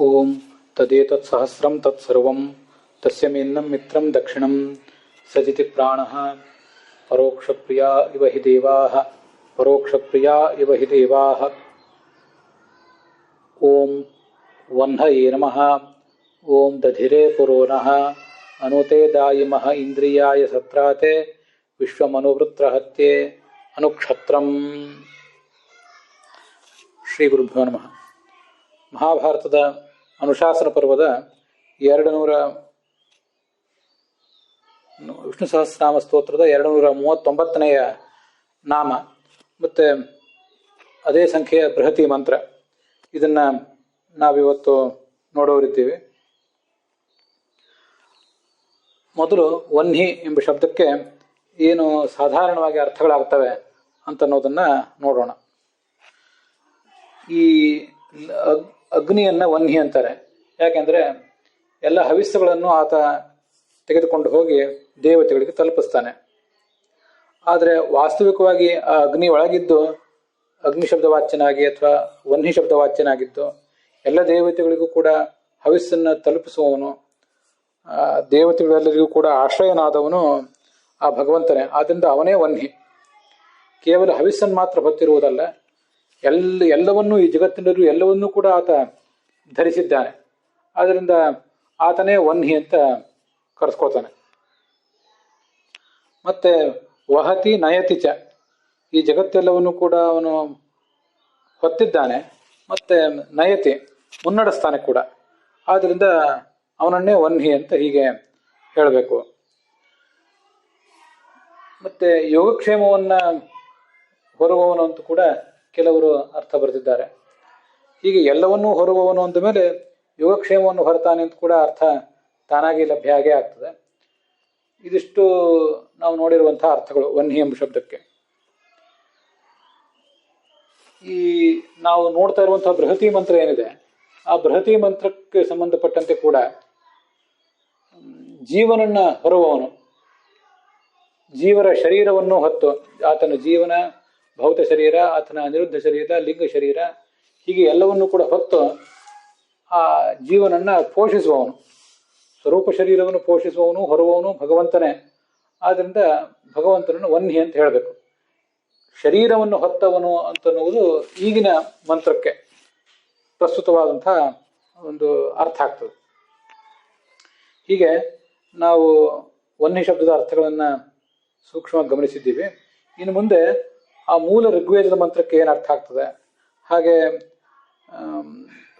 ಓಂ ತದೇತತ್ ಸಹಸ್ರಂ ತತ್ಸರ್ವಂ ತಸ್ಯ ಮೇನ್ನಂ ಮಿತ್ರಂ ದಕ್ಷಿಣಂ ಸಜಿತಿ ಪ್ರಾಣಃ ಪರೋಕ್ಷಪ್ರಿಯಾ ಇವ ಹಿ ದೇವಾಃ ಪರೋಕ್ಷಪ್ರಿಯಾ ಇವ ಹಿ ದೇವಾಃ. ಓಂ ವಹ್ನಯೇ ನಮಃ. ಓಂ ದಧಿರೇ ಪುರೋನಃ ಅನುತೆ ದಾಯಿಮಃ ಇಂದ್ರಿಯಾಯ ಸತ್ರಾತೆ ವಿಶ್ವಮನುವೃತ್ರಹತ್ಯೆ ಅನುಕ್ಷತ್ರಂ. ಶ್ರೀ ಗುರುಭ್ಯೋ ನಮಃ. ಮಹಾಭಾರತದ ಅನುಶಾಸನ ಪರ್ವದ 200 ವಿಷ್ಣು ಸಹಸ್ರನಾಮ ಸ್ತೋತ್ರದ 239ನೇ ನಾಮ ಮತ್ತು ಅದೇ ಸಂಖ್ಯೆಯ ಬೃಹತಿ ಮಂತ್ರ, ಇದನ್ನು ನಾವಿವತ್ತು ನೋಡೋರಿದ್ದೀವಿ. ಮೊದಲು ವನ್ಹಿ ಎಂಬ ಶಬ್ದಕ್ಕೆ ಏನು ಸಾಧಾರಣವಾಗಿ ಅರ್ಥಗಳಾಗ್ತವೆ ಅಂತನ್ನೋದನ್ನು ನೋಡೋಣ. ಈ ಅಗ್ನಿಯನ್ನು ವನ್ಹಿ ಅಂತಾರೆ. ಯಾಕೆಂದರೆ ಎಲ್ಲ ಹವಿಸ್ಸುಗಳನ್ನು ಆತ ತೆಗೆದುಕೊಂಡು ಹೋಗಿ ದೇವತೆಗಳಿಗೆ ತಲುಪಿಸ್ತಾನೆ. ಆದರೆ ವಾಸ್ತವಿಕವಾಗಿ ಆ ಅಗ್ನಿ ಒಳಗಿದ್ದು ಅಗ್ನಿ ಶಬ್ದವಾಚ್ಯನಾಗಿ ಅಥವಾ ವನ್ಹಿ ಶಬ್ದವಾಚ್ಯನಾಗಿದ್ದು ಎಲ್ಲ ದೇವತೆಗಳಿಗೂ ಕೂಡ ಹವಿಸ್ಸನ್ನು ತಲುಪಿಸುವವನು, ದೇವತೆಗಳೆಲ್ಲರಿಗೂ ಕೂಡ ಆಶ್ರಯನಾದವನು ಆ ಭಗವಂತನೇ. ಆದ್ದರಿಂದ ಅವನೇ ವನ್ಹಿ. ಕೇವಲ ಹವಿಸ್ಸನ್ನು ಮಾತ್ರ ಹೊತ್ತಿರುವುದಲ್ಲ, ಎಲ್ಲವನ್ನೂ, ಈ ಜಗತ್ತಿನಲ್ಲೂ ಎಲ್ಲವನ್ನೂ ಕೂಡ ಆತ ಧರಿಸಿದ್ದಾನೆ. ಆದ್ದರಿಂದ ಆತನೇ ವನ್ಹಿ ಅಂತ ಕರೆಸ್ಕೊಳ್ತಾನೆ. ಮತ್ತೆ ವಹತಿ ನಯತಿ ಚ, ಈ ಜಗತ್ತೆಲ್ಲವನ್ನು ಕೂಡ ಅವನು ಹೊತ್ತಿದ್ದಾನೆ, ಮತ್ತೆ ನಯತಿ ಮುನ್ನಡೆಸ್ತಾನೆ ಕೂಡ. ಆದ್ದರಿಂದ ಅವನನ್ನೇ ವನ್ಹಿ ಅಂತ ಹೀಗೆ ಹೇಳಬೇಕು. ಮತ್ತೆ ಯೋಗಕ್ಷೇಮವನ್ನು ಹೊರುವವನು ಅಂತ ಕೂಡ ಕೆಲವರು ಅರ್ಥ ಬರೆದಿದ್ದಾರೆ. ಹೀಗೆ ಎಲ್ಲವನ್ನೂ ಹೊರುವವನು ಅಂದ ಮೇಲೆ ಯೋಗಕ್ಷೇಮವನ್ನು ಹೊರತಾನೆ ಅಂತ ಕೂಡ ಅರ್ಥ ತಾನಾಗಿ ಲಭ್ಯ ಆಗೇ ಆಗ್ತದೆ. ಇದಿಷ್ಟು ನಾವು ನೋಡಿರುವಂತಹ ಅರ್ಥಗಳು ವನ್ಹಿ ಎಂಬ ಶಬ್ದಕ್ಕೆ. ಈ ನಾವು ನೋಡ್ತಾ ಇರುವಂತಹ ಬೃಹತಿ ಮಂತ್ರ ಏನಿದೆ, ಆ ಬೃಹತಿ ಮಂತ್ರಕ್ಕೆ ಸಂಬಂಧಪಟ್ಟಂತೆ ಕೂಡ ಜೀವನನ್ನ ಹೊರುವವನು, ಜೀವರ ಶರೀರವನ್ನು ಹೊತ್ತು, ಆತನ ಜೀವನ ಭೌತ ಶರೀರ, ಆತನ ಅನಿರುದ್ಧ ಶರೀರ, ಲಿಂಗ ಶರೀರ, ಹೀಗೆ ಎಲ್ಲವನ್ನೂ ಕೂಡ ಹೊತ್ತು ಆ ಜೀವನನ್ನ ಪೋಷಿಸುವವನು, ಸ್ವರೂಪ ಶರೀರವನ್ನು ಪೋಷಿಸುವವನು, ಹೊರುವವನು ಭಗವಂತನೇ. ಆದ್ದರಿಂದ ಭಗವಂತನನ್ನು ವನ್ಹಿ ಅಂತ ಹೇಳಬೇಕು. ಶರೀರವನ್ನು ಹೊತ್ತವನು ಅಂತನ್ನುವುದು ಈಗಿನ ಮಂತ್ರಕ್ಕೆ ಪ್ರಸ್ತುತವಾದಂತಹ ಒಂದು ಅರ್ಥ ಆಗ್ತದೆ. ಹೀಗೆ ನಾವು ವನ್ಹಿ ಶಬ್ದದ ಅರ್ಥಗಳನ್ನು ಸೂಕ್ಷ್ಮವಾಗಿ ಗಮನಿಸಿದ್ದೀವಿ. ಇನ್ನು ಮುಂದೆ ಆ ಮೂಲ ಋಗ್ವೇದದ ಮಂತ್ರಕ್ಕೆ ಏನು ಅರ್ಥ ಆಗ್ತದೆ, ಹಾಗೆ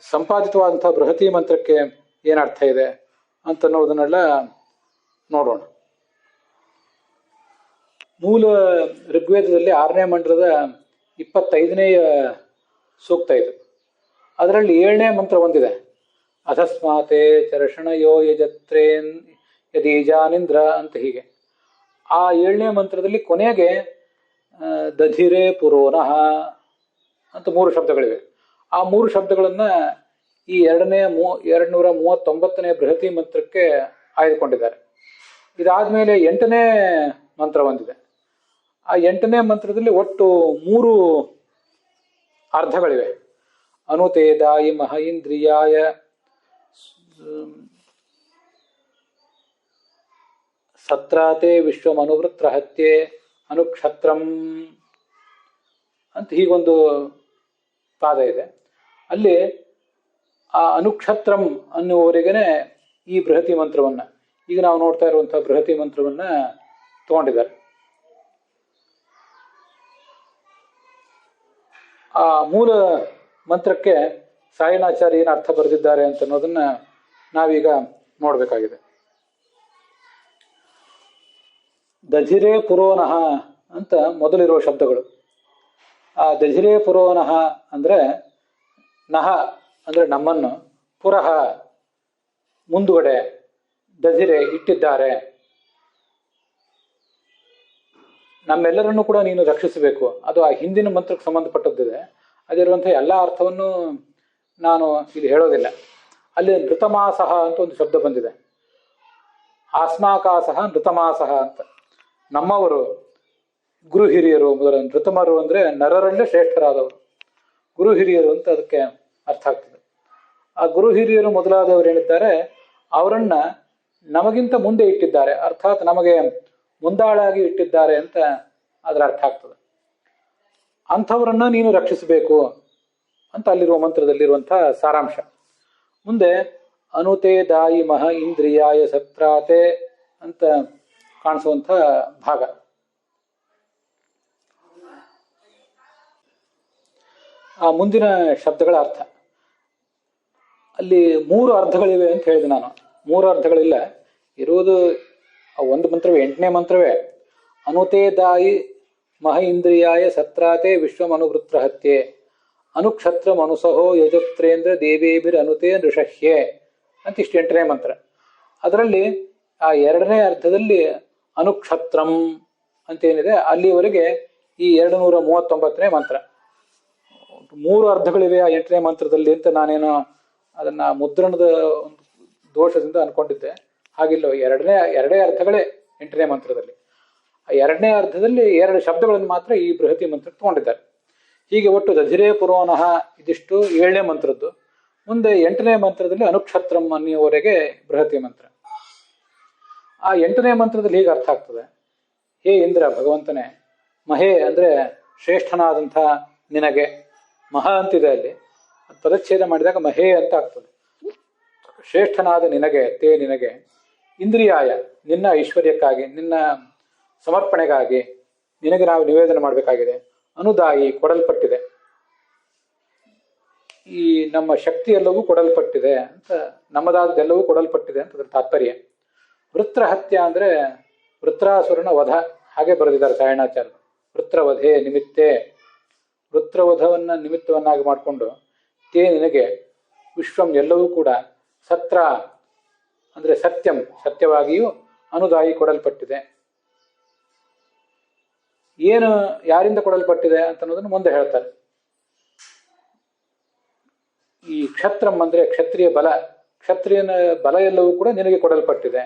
ಸಂಪಾದಿತವಾದಂತಹ ಬೃಹತಿ ಮಂತ್ರಕ್ಕೆ ಏನು ಅರ್ಥ ಇದೆ ಅಂತನ್ನೋದನ್ನೆಲ್ಲ ನೋಡೋಣ. ಮೂಲ ಋಗ್ವೇದದಲ್ಲಿ 6ನೇ ಮಂಡಲದ 25ನೇಯ ಸೂಕ್ತ ಇದು. ಅದರಲ್ಲಿ 7ನೇ ಮಂತ್ರ ಒಂದಿದೆ, ಅಧಸ್ಮಾತೆ ಚರ್ಷಣಯೋ ಯಜತ್ರೇನ್ ಯದೀಜಾನಿಂದ್ರ ಅಂತ. ಹೀಗೆ ಆ 7ನೇ ಮಂತ್ರದಲ್ಲಿ ಕೊನೆಗೆ ದಧಿರೇ ಪುರೋನಃ ಅಂತ 3 ಶಬ್ದಗಳಿವೆ. ಆ 3 ಶಬ್ದಗಳನ್ನು ಈ 239ನೇ ಬೃಹತಿ ಮಂತ್ರಕ್ಕೆ ಆಯ್ದುಕೊಂಡಿದ್ದಾರೆ. ಇದಾದ್ಮೇಲೆ 8ನೇ ಮಂತ್ರ ಒಂದಿದೆ. ಆ 8ನೇ ಮಂತ್ರದಲ್ಲಿ ಒಟ್ಟು 3 ಅರ್ಧಗಳಿವೆ. ಅನುತೆ ದಾಯಿ ಮಹ ಇಂದ್ರಿಯಾಯ ಸತ್ರಾತೆ ವಿಶ್ವಮನುವೃತ್ರಹತ್ಯೆ ಅನುಕ್ಷತ್ರಂ ಅಂತ ಹೀಗೊಂದು ಪಾದ ಇದೆ. ಅಲ್ಲಿ ಆ ಅನುಕ್ಷತ್ರಂ ಅನ್ನುವವರೆಗೇನೆ ಈ ಬೃಹತಿ ಮಂತ್ರವನ್ನ, ಈಗ ನಾವು ನೋಡ್ತಾ ಇರುವಂತಹ ಬೃಹತಿ ಮಂತ್ರವನ್ನ ತಗೊಂಡಿದ್ದಾರೆ. ಆ ಮೂಲ ಮಂತ್ರಕ್ಕೆ ಸಾಯಣಾಚಾರ್ಯ ಏನು ಅರ್ಥ ಬರೆದಿದ್ದಾರೆ ಅಂತ ಅನ್ನೋದನ್ನ ನಾವೀಗ ನೋಡಬೇಕಾಗಿದೆ. ದಧಿರೇ ಪುರೋನಃ ಅಂತ ಮೊದಲಿರುವ ಶಬ್ದಗಳು. ಆ ದಧಿರೇ ಪುರೋನಃ ಅಂದರೆ ನಹ ಅಂದರೆ ನಮ್ಮನ್ನು, ಪುರಃ ಮುಂದುಗಡೆ, ದಧಿರೆ ಇಟ್ಟಿದ್ದಾರೆ, ನಮ್ಮೆಲ್ಲರನ್ನೂ ಕೂಡ ನೀನು ರಕ್ಷಿಸಬೇಕು. ಅದು ಆ ಹಿಂದಿನ ಮಂತ್ರಕ್ಕೆ ಸಂಬಂಧಪಟ್ಟದ್ದಿದೆ. ಅದಿರುವಂತಹ ಎಲ್ಲ ಅರ್ಥವನ್ನು ನಾನು ಇಲ್ಲಿ ಹೇಳೋದಿಲ್ಲ. ಅಲ್ಲಿ ನೃತಮಾಸಹ ಅಂತ ಒಂದು ಶಬ್ದ ಬಂದಿದೆ. ಆಸ್ಮಾಕಾಸಹ ನೃತಮಾಸಹ ಅಂತ. ನಮ್ಮವರು, ಗುರು ಹಿರಿಯರು, ನೃತಮರು ಅಂದರೆ ನರರಲ್ಲೇ ಶ್ರೇಷ್ಠರಾದವರು, ಗುರು ಹಿರಿಯರು ಅಂತ ಅದಕ್ಕೆ ಅರ್ಥ ಆಗ್ತದೆ. ಆ ಗುರು ಹಿರಿಯರು ಮೊದಲಾದವರು ಏನಿದ್ದಾರೆ ಅವರನ್ನ ನಮಗಿಂತ ಮುಂದೆ ಇಟ್ಟಿದ್ದಾರೆ, ಅರ್ಥಾತ್ ನಮಗೆ ಮುಂದಾಳಾಗಿ ಇಟ್ಟಿದ್ದಾರೆ ಅಂತ ಅದರ ಅರ್ಥ ಆಗ್ತದೆ. ಅಂಥವರನ್ನ ನೀನು ರಕ್ಷಿಸಬೇಕು ಅಂತ ಅಲ್ಲಿರುವ ಮಂತ್ರದಲ್ಲಿರುವಂತಹ ಸಾರಾಂಶ. ಮುಂದೆ ಅನುತೆ ದಾಯಿ ಮಹ ಇಂದ್ರಿಯಾಯ ಸತ್ರಾತೆ ಅಂತ ಕಾಣಿಸುವಂಥ ಭಾಗ. ಆ ಮುಂದಿನ ಶಬ್ದಗಳ ಅರ್ಥ. ಅಲ್ಲಿ 3 ಅರ್ಧಗಳಿವೆ ಅಂತ ಹೇಳಿದೆ ನಾನು. 3 ಅರ್ಧಗಳಿಲ್ಲ, ಇರುವುದು ಒಂದು ಮಂತ್ರವೇ, 8ನೇ ಮಂತ್ರವೇ. ಅನುತೆ ದಾಯಿ ಮಹ ಇಂದ್ರಿಯಾಯ ಸತ್ರಾತೆ ವಿಶ್ವಮನುವೃತ್ರ ಹತ್ಯೆ ಅನುಕ್ಷತ್ರ ಮನುಸಹೋ ಯಜತ್ರೇಂದ್ರ ದೇವೇಭಿರ್ ಅನುತೆ ನೃಷಹ್ಯೆ ಅಂತ ಇಷ್ಟು 8ನೇ ಮಂತ್ರ. ಅದರಲ್ಲಿ ಆ 2ನೇ ಅರ್ಧದಲ್ಲಿ ಅನುಕ್ಷತ್ರಂ ಅಂತೇನಿದೆ ಅಲ್ಲಿವರೆಗೆ ಈ 239ನೇ ಮಂತ್ರ. 3 ಅರ್ಧಗಳಿವೆ ಆ 8ನೇ ಮಂತ್ರದಲ್ಲಿ ಅಂತ ನಾನೇನೋ ಅದನ್ನ ಮುದ್ರಣದ ಒಂದು ದೋಷದಿಂದ ಅನ್ಕೊಂಡಿದ್ದೆ. ಹಾಗಿಲ್ಲ, ಎರಡೇ ಅರ್ಧಗಳೇ 8ನೇ ಮಂತ್ರದಲ್ಲಿ. ಆ 2ನೇ ಅರ್ಧದಲ್ಲಿ 2 ಶಬ್ದಗಳನ್ನು ಮಾತ್ರ ಈ ಬೃಹತಿ ಮಂತ್ರ ತಗೊಂಡಿದ್ದಾರೆ. ಹೀಗೆ ಒಟ್ಟು ದಧಿರೇ ಪುರೋನಃ ಇದಿಷ್ಟು 7ನೇ ಮಂತ್ರದ್ದು. ಮುಂದೆ 8ನೇ ಮಂತ್ರದಲ್ಲಿ ಅನುಕ್ಷತ್ರಂ ಅನ್ನುವರೆಗೆ ಬೃಹತಿ ಮಂತ್ರ. ಆ 8ನೇ ಮಂತ್ರದಲ್ಲಿ ಹೀಗೆ ಅರ್ಥ ಆಗ್ತದೆ: ಹೇ ಇಂದ್ರ, ಭಗವಂತನೇ, ಮಹೇ ಅಂದ್ರೆ ಶ್ರೇಷ್ಠನಾದಂಥ ನಿನಗೆ, ಮಹ ಅಂತಿದೆ ಅಲ್ಲಿ, ಪದಚ್ಛೇದ ಮಾಡಿದಾಗ ಮಹೇ ಅಂತ ಆಗ್ತದೆ. ಶ್ರೇಷ್ಠನಾದ ನಿನಗೆ, ತೇ ನಿನಗೆ, ಇಂದ್ರಿಯಾಯ ನಿನ್ನ ಐಶ್ವರ್ಯಕ್ಕಾಗಿ, ನಿನ್ನ ಸಮರ್ಪಣೆಗಾಗಿ ನಿನಗೆ ನಾವು ನಿವೇದನೆ ಮಾಡಬೇಕಾಗಿದೆ. ಅನುದಾಯಿ ಕೊಡಲ್ಪಟ್ಟಿದೆ, ಈ ನಮ್ಮ ಶಕ್ತಿ ಎಲ್ಲವೂ ಕೊಡಲ್ಪಟ್ಟಿದೆ ಅಂತ, ನಮ್ಮದಾದೆಲ್ಲವೂ ಕೊಡಲ್ಪಟ್ಟಿದೆ ಅಂತ ಅದ್ರ ತಾತ್ಪರ್ಯ. ವೃತ್ರಹತ್ಯ ಅಂದ್ರೆ ವೃತ್ರಾಸುರನ ವಧ, ಹಾಗೆ ಬರೆದಿದ್ದಾರೆ ಸಾಯಣಾಚಾರ್ಯರು. ವೃತ್ರವಧೆ ನಿಮಿತ್ತೆ, ವೃತ್ರವಧವನ್ನ ನಿಮಿತ್ತವನ್ನಾಗಿ ಮಾಡಿಕೊಂಡು ತೇ ನಿನಗೆ ವಿಶ್ವಂ ಎಲ್ಲವೂ ಕೂಡ ಸತ್ರ ಅಂದ್ರೆ ಸತ್ಯಂ ಸತ್ಯವಾಗಿಯೂ ಅನುದಾಯಿ ಕೊಡಲ್ಪಟ್ಟಿದೆ. ಏನು ಯಾರಿಂದ ಕೊಡಲ್ಪಟ್ಟಿದೆ ಅಂತ ಅನ್ನೋದನ್ನು ಮುಂದೆ ಹೇಳ್ತಾರೆ. ಈ ಕ್ಷತ್ರಂ ಅಂದ್ರೆ ಕ್ಷತ್ರಿಯ ಬಲ, ಕ್ಷತ್ರಿಯನ ಬಲ ಎಲ್ಲವೂ ಕೂಡ ನಿನಗೆ ಕೊಡಲ್ಪಟ್ಟಿದೆ.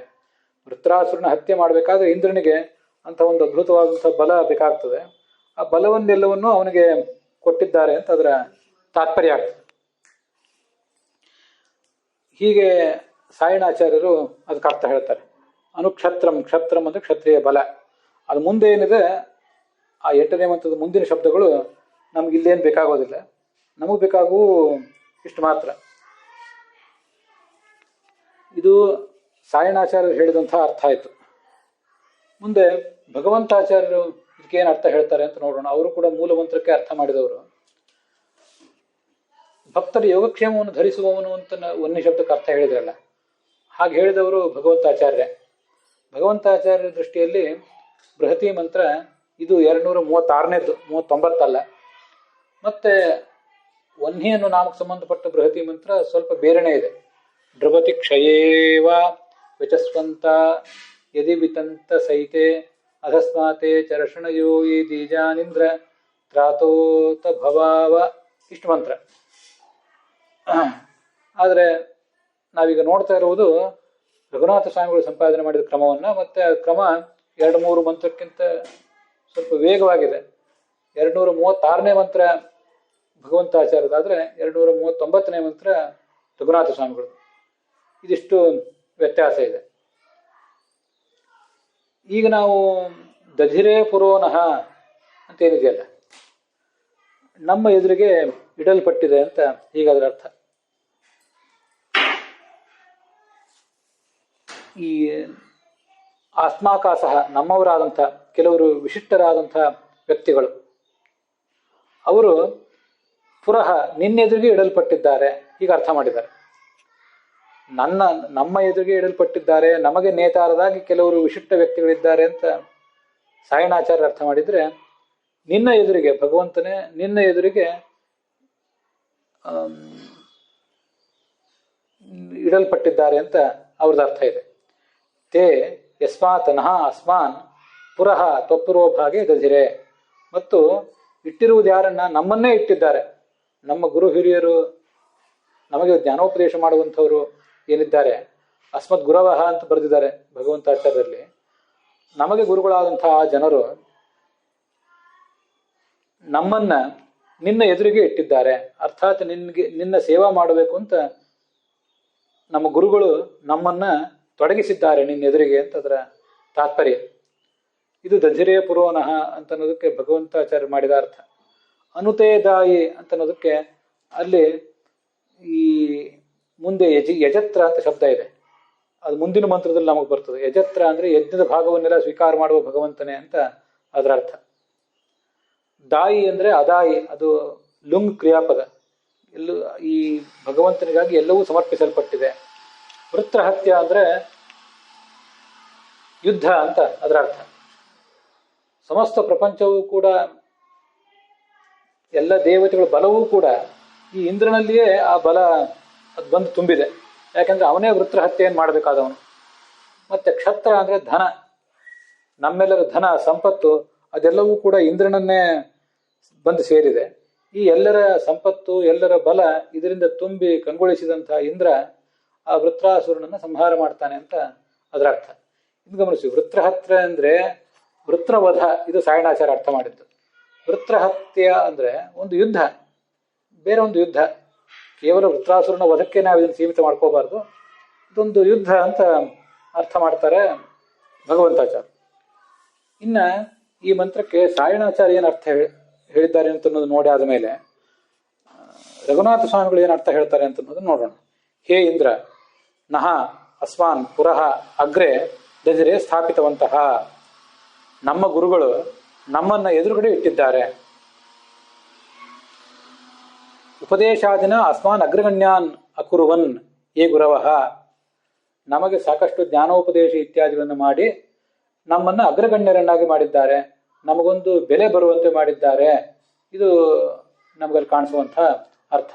ವೃತ್ರಾಸುರನ ಹತ್ಯೆ ಮಾಡಬೇಕಾದ್ರೆ ಇಂದ್ರನಿಗೆ ಅಂತ ಒಂದು ಅದ್ಭುತವಾದಂತಹ ಬಲ ಬೇಕಾಗ್ತದೆ. ಆ ಬಲವನ್ನೆಲ್ಲವನ್ನು ಅವನಿಗೆ ಕೊಟ್ಟಿದ್ದಾರೆ ಅಂತ ಅದರ ತಾತ್ಪರ್ಯ ಆಗ್ತದೆ. ಹೀಗೆ ಸಾಯಣಾಚಾರ್ಯರು ಅದಕ್ಕೆ ಅರ್ಥ ಹೇಳ್ತಾರೆ. ಅನುಕ್ಷತ್ರಂ, ಕ್ಷತ್ರಂ ಅಂದ್ರೆ ಕ್ಷತ್ರಿಯ ಬಲ. ಅದು ಮುಂದೆ ಏನಿದೆ ಆ 8ನೇ ಮಂತ್ರದ ಮುಂದಿನ ಶಬ್ದಗಳು ನಮ್ಗೆ ಇಲ್ಲೇನು ಬೇಕಾಗೋದಿಲ್ಲ, ನಮಗೆ ಬೇಕಾಗುವು ಇಷ್ಟು ಮಾತ್ರ. ಇದು ಸಾಯಣಾಚಾರ್ಯರು ಹೇಳಿದಂತಹ ಅರ್ಥ ಆಯಿತು. ಮುಂದೆ ಭಗವಂತಾಚಾರ್ಯರು ಇದಕ್ಕೇನು ಅರ್ಥ ಹೇಳ್ತಾರೆ ಅಂತ ನೋಡೋಣ. ಅವರು ಕೂಡ ಮೂಲ ಮಂತ್ರಕ್ಕೆ ಅರ್ಥ ಮಾಡಿದವರು. ಭಕ್ತರ ಯೋಗಕ್ಷೇಮವನ್ನು ಧರಿಸುವವನು ಅಂತ 1ನೇ ಶಬ್ದಕ್ಕೆ ಅರ್ಥ ಹೇಳಿದ್ರಲ್ಲ, ಹಾಗೆ ಹೇಳಿದವರು ಭಗವಂತಾಚಾರ್ಯ. ಭಗವಂತಾಚಾರ್ಯರ ದೃಷ್ಟಿಯಲ್ಲಿ ಬೃಹತಿ ಮಂತ್ರ ಇದು 236ನೇದ್ದು, 39 ಅಲ್ಲ. ಮತ್ತೆ ವನ್ಹಿ ಅನ್ನೋ ನಾಮಕ್ಕೆ ಸಂಬಂಧಪಟ್ಟ ಬೃಹತಿ ಮಂತ್ರ ಸ್ವಲ್ಪ ಬೇರೆನೇ ಇದೆ. ಡ್ರವತಿ ಕ್ಷಯೇವ ವಿಚಸ್ವಂತ ಯದಿ ವಿತಂತ ಸೈತೆ ಅಧಸ್ಮಾತೆ ಚರ್ಷಣಯೋ ಈ ದೀಜಾನಿಂದ್ರ ತ್ರಾತೋತ ಭವಾವ, ಇಷ್ಟು ಮಂತ್ರ. ಆದರೆ ನಾವೀಗ ನೋಡ್ತಾ ಇರುವುದು ರಘುನಾಥ ಸ್ವಾಮಿಗಳು ಸಂಪಾದನೆ ಮಾಡಿದ ಕ್ರಮವನ್ನು. ಮತ್ತೆ ಆ ಕ್ರಮ 2-3 ಮಂತ್ರಕ್ಕಿಂತ ಸ್ವಲ್ಪ ವೇಗವಾಗಿದೆ. 236ನೇ ಮಂತ್ರ ಭಗವಂತಾಚಾರ್ಯದಾದ್ರೆ 239ನೇ ಮಂತ್ರ ರಘುನಾಥ ಸ್ವಾಮಿಗಳು. ಇದಿಷ್ಟು ವ್ಯತ್ಯಾಸ ಇದೆ. ಈಗ ನಾವು ದಧಿರೇ ಪುರೋನಃ ಅಂತೇನಿದೆಯಲ್ಲ, ನಮ್ಮ ಎದುರಿಗೆ ಇಡಲ್ಪಟ್ಟಿದೆ ಅಂತ ಹೀಗಾದ್ರ ಅರ್ಥ. ಈ ಆಸ್ಮಾಕಾಸಹ ನಮ್ಮವರಾದಂಥ ಕೆಲವರು ವಿಶಿಷ್ಟರಾದಂಥ ವ್ಯಕ್ತಿಗಳು, ಅವರು ಪುರಃ ನಿನ್ನೆದುರಿಗೆ ಇಡಲ್ಪಟ್ಟಿದ್ದಾರೆ, ಹೀಗೆ ಅರ್ಥ ಮಾಡಿದ್ದಾರೆ. ನಮ್ಮ ಎದುರಿಗೆ ಇಡಲ್ಪಟ್ಟಿದ್ದಾರೆ, ನಮಗೆ ನೇತಾರದಾಗಿ ಕೆಲವರು ವಿಶಿಷ್ಟ ವ್ಯಕ್ತಿಗಳಿದ್ದಾರೆ ಅಂತ ಸಾಯಣಾಚಾರ್ಯ ಅರ್ಥ ಮಾಡಿದ್ರೆ, ನಿನ್ನ ಎದುರಿಗೆ ಭಗವಂತನೇ ನಿನ್ನ ಎದುರಿಗೆ ಇಡಲ್ಪಟ್ಟಿದ್ದಾರೆ ಅಂತ ಅವ್ರದ್ದು ಅರ್ಥ ಇದೆ. ತೇ ಯಸ್ಮಾತ್ ನಃ ಅಸ್ಮಾನ್ ಪುರಃ ತ್ವಪುರೋಭಾಗೆ ದಧಿರೆ. ಮತ್ತು ಇಟ್ಟಿರುವುದು ಯಾರನ್ನ? ನಮ್ಮನ್ನೇ ಇಟ್ಟಿದ್ದಾರೆ. ನಮ್ಮ ಗುರು ಹಿರಿಯರು ನಮಗೆ ಜ್ಞಾನೋಪದೇಶ ಮಾಡುವಂಥವ್ರು ಏನಿದ್ದಾರೆ, ಅಸ್ಮದ್ ಗುರವಃ ಅಂತ ಬರೆದಿದ್ದಾರೆ ಭಗವಂತಾಚಾರ್ಯರಲ್ಲಿ. ನಮಗೆ ಗುರುಗಳಾದಂತಹ ಜನರು ನಮ್ಮನ್ನ ನಿನ್ನ ಎದುರಿಗೆ ಇಟ್ಟಿದ್ದಾರೆ. ಅರ್ಥಾತ್ ನಿನ್ನ ಸೇವಾ ಮಾಡಬೇಕು ಅಂತ ನಮ್ಮ ಗುರುಗಳು ನಮ್ಮನ್ನ ತೊಡಗಿಸಿದ್ದಾರೆ ನಿನ್ನ ಎದುರಿಗೆ ಅಂತ ಅದರ ತಾತ್ಪರ್ಯ. ಇದು ದಧಿರೇ ಪುರೋನಃ ಅಂತ ಅನ್ನೋದಕ್ಕೆ ಭಗವಂತಾಚಾರ್ಯ ಮಾಡಿದ ಅರ್ಥ. ಅನುತೇದಾಯಿ ಅಂತ ಅನ್ನೋದಕ್ಕೆ ಅಲ್ಲಿ ಈ ಮುಂದೆ ಯಜತ್ರ ಅಂತ ಶಬ್ದ ಇದೆ, ಅದು ಮುಂದಿನ ಮಂತ್ರದಲ್ಲಿ ನಮಗೆ ಬರ್ತದೆ. ಯಜತ್ರ ಅಂದ್ರೆ ಯಜ್ಞದ ಭಾಗವನ್ನೆಲ್ಲ ಸ್ವೀಕಾರ ಮಾಡುವ ಭಗವಂತನೇ ಅಂತ ಅದರ ಅರ್ಥ. ದಾಯಿ ಅಂದ್ರೆ ಅದಾಯಿ, ಅದು ಲುಂಗ್ ಕ್ರಿಯಾಪದ. ಎಲ್ಲೂ ಈ ಭಗವಂತನಿಗಾಗಿ ಎಲ್ಲವೂ ಸಮರ್ಪಿಸಲ್ಪಟ್ಟಿದೆ. ವೃತ್ರಹತ್ಯ ಅಂದ್ರೆ ಯುದ್ಧ ಅಂತ ಅದರ ಅರ್ಥ. ಸಮಸ್ತ ಪ್ರಪಂಚವೂ ಕೂಡ, ಎಲ್ಲ ದೇವತೆಗಳ ಬಲವೂ ಕೂಡ ಈ ಇಂದ್ರನಲ್ಲಿಯೇ ಆ ಬಲ ಅದು ಬಂದು ತುಂಬಿದೆ. ಯಾಕಂದ್ರೆ ಅವನೇ ವೃತ್ರಹತ್ಯೆಯನ್ನು ಮಾಡಬೇಕಾದವನು. ಮತ್ತೆ ಕ್ಷತ್ರ ಅಂದ್ರೆ ಧನ, ನಮ್ಮೆಲ್ಲರ ಧನ ಸಂಪತ್ತು ಅದೆಲ್ಲವೂ ಕೂಡ ಇಂದ್ರನನ್ನೇ ಬಂದು ಸೇರಿದೆ. ಈ ಎಲ್ಲರ ಸಂಪತ್ತು ಎಲ್ಲರ ಬಲ ಇದರಿಂದ ತುಂಬಿ ಕಂಗೊಳಿಸಿದಂತಹ ಇಂದ್ರ ಆ ವೃತ್ರಾಸುರನನ್ನು ಸಂಹಾರ ಮಾಡ್ತಾನೆ ಅಂತ ಅದರ ಅರ್ಥ. ಇದು ಗಮನಿಸಿ, ವೃತ್ರಹತ್ಯೆ ಅಂದ್ರೆ ವೃತ್ರವಧ, ಇದು ಸಾಯಣಾಚಾರ ಅರ್ಥ ಮಾಡಿದ್ದು. ವೃತ್ರಹತ್ಯೆ ಅಂದ್ರೆ ಒಂದು ಯುದ್ಧ, ಬೇರೆ ಒಂದು ಯುದ್ಧ. ಕೇವಲ ವೃತ್ರಾಸುರನ ವಧಕ್ಕೆ ನಾವು ಇದನ್ನು ಸೀಮಿತ ಮಾಡ್ಕೋಬಾರ್ದು, ಇದೊಂದು ಯುದ್ಧ ಅಂತ ಅರ್ಥ ಮಾಡ್ತಾರೆ ಭಗವಂತಾಚಾರ್ಯ. ಇನ್ನ ಈ ಮಂತ್ರಕ್ಕೆ ಸಾಯಣಾಚಾರ್ಯ ಏನು ಅರ್ಥ ಹೇಳಿದ್ದಾರೆ ಅಂತ ಅನ್ನೋದು ನೋಡಿ ಆದ ಮೇಲೆ ರಘುನಾಥ ಸ್ವಾಮಿಗಳು ಏನು ಅರ್ಥ ಹೇಳ್ತಾರೆ ಅಂತ ಅನ್ನೋದು ನೋಡೋಣ. ಹೇ ಇಂದ್ರ, ನಹ ಅಸ್ಮಾನ್ ಪುರಃ ಅಗ್ರೆ ದಧಿರೆ ಸ್ಥಾಪಿತವಂತಹ, ನಮ್ಮ ಗುರುಗಳು ನಮ್ಮನ್ನ ಎದುರುಗಡೆ ಇಟ್ಟಿದ್ದಾರೆ. ಉಪದೇಶಾದಿನ ಅಸ್ಮಾನ್ ಅಗ್ರಗಣ್ಯಾನ್ ಅಕುರುವನ್ ಯೇ ಗುರವಃ, ನಮಗೆ ಸಾಕಷ್ಟು ಜ್ಞಾನೋಪದೇಶ ಇತ್ಯಾದಿಗಳನ್ನು ಮಾಡಿ ನಮ್ಮನ್ನ ಅಗ್ರಗಣ್ಯರನ್ನಾಗಿ ಮಾಡಿದ್ದಾರೆ, ನಮಗೊಂದು ಬೆಲೆ ಬರುವಂತೆ ಮಾಡಿದ್ದಾರೆ. ಇದು ನಮಗಲ್ಲಿ ಕಾಣಿಸುವಂಥ ಅರ್ಥ.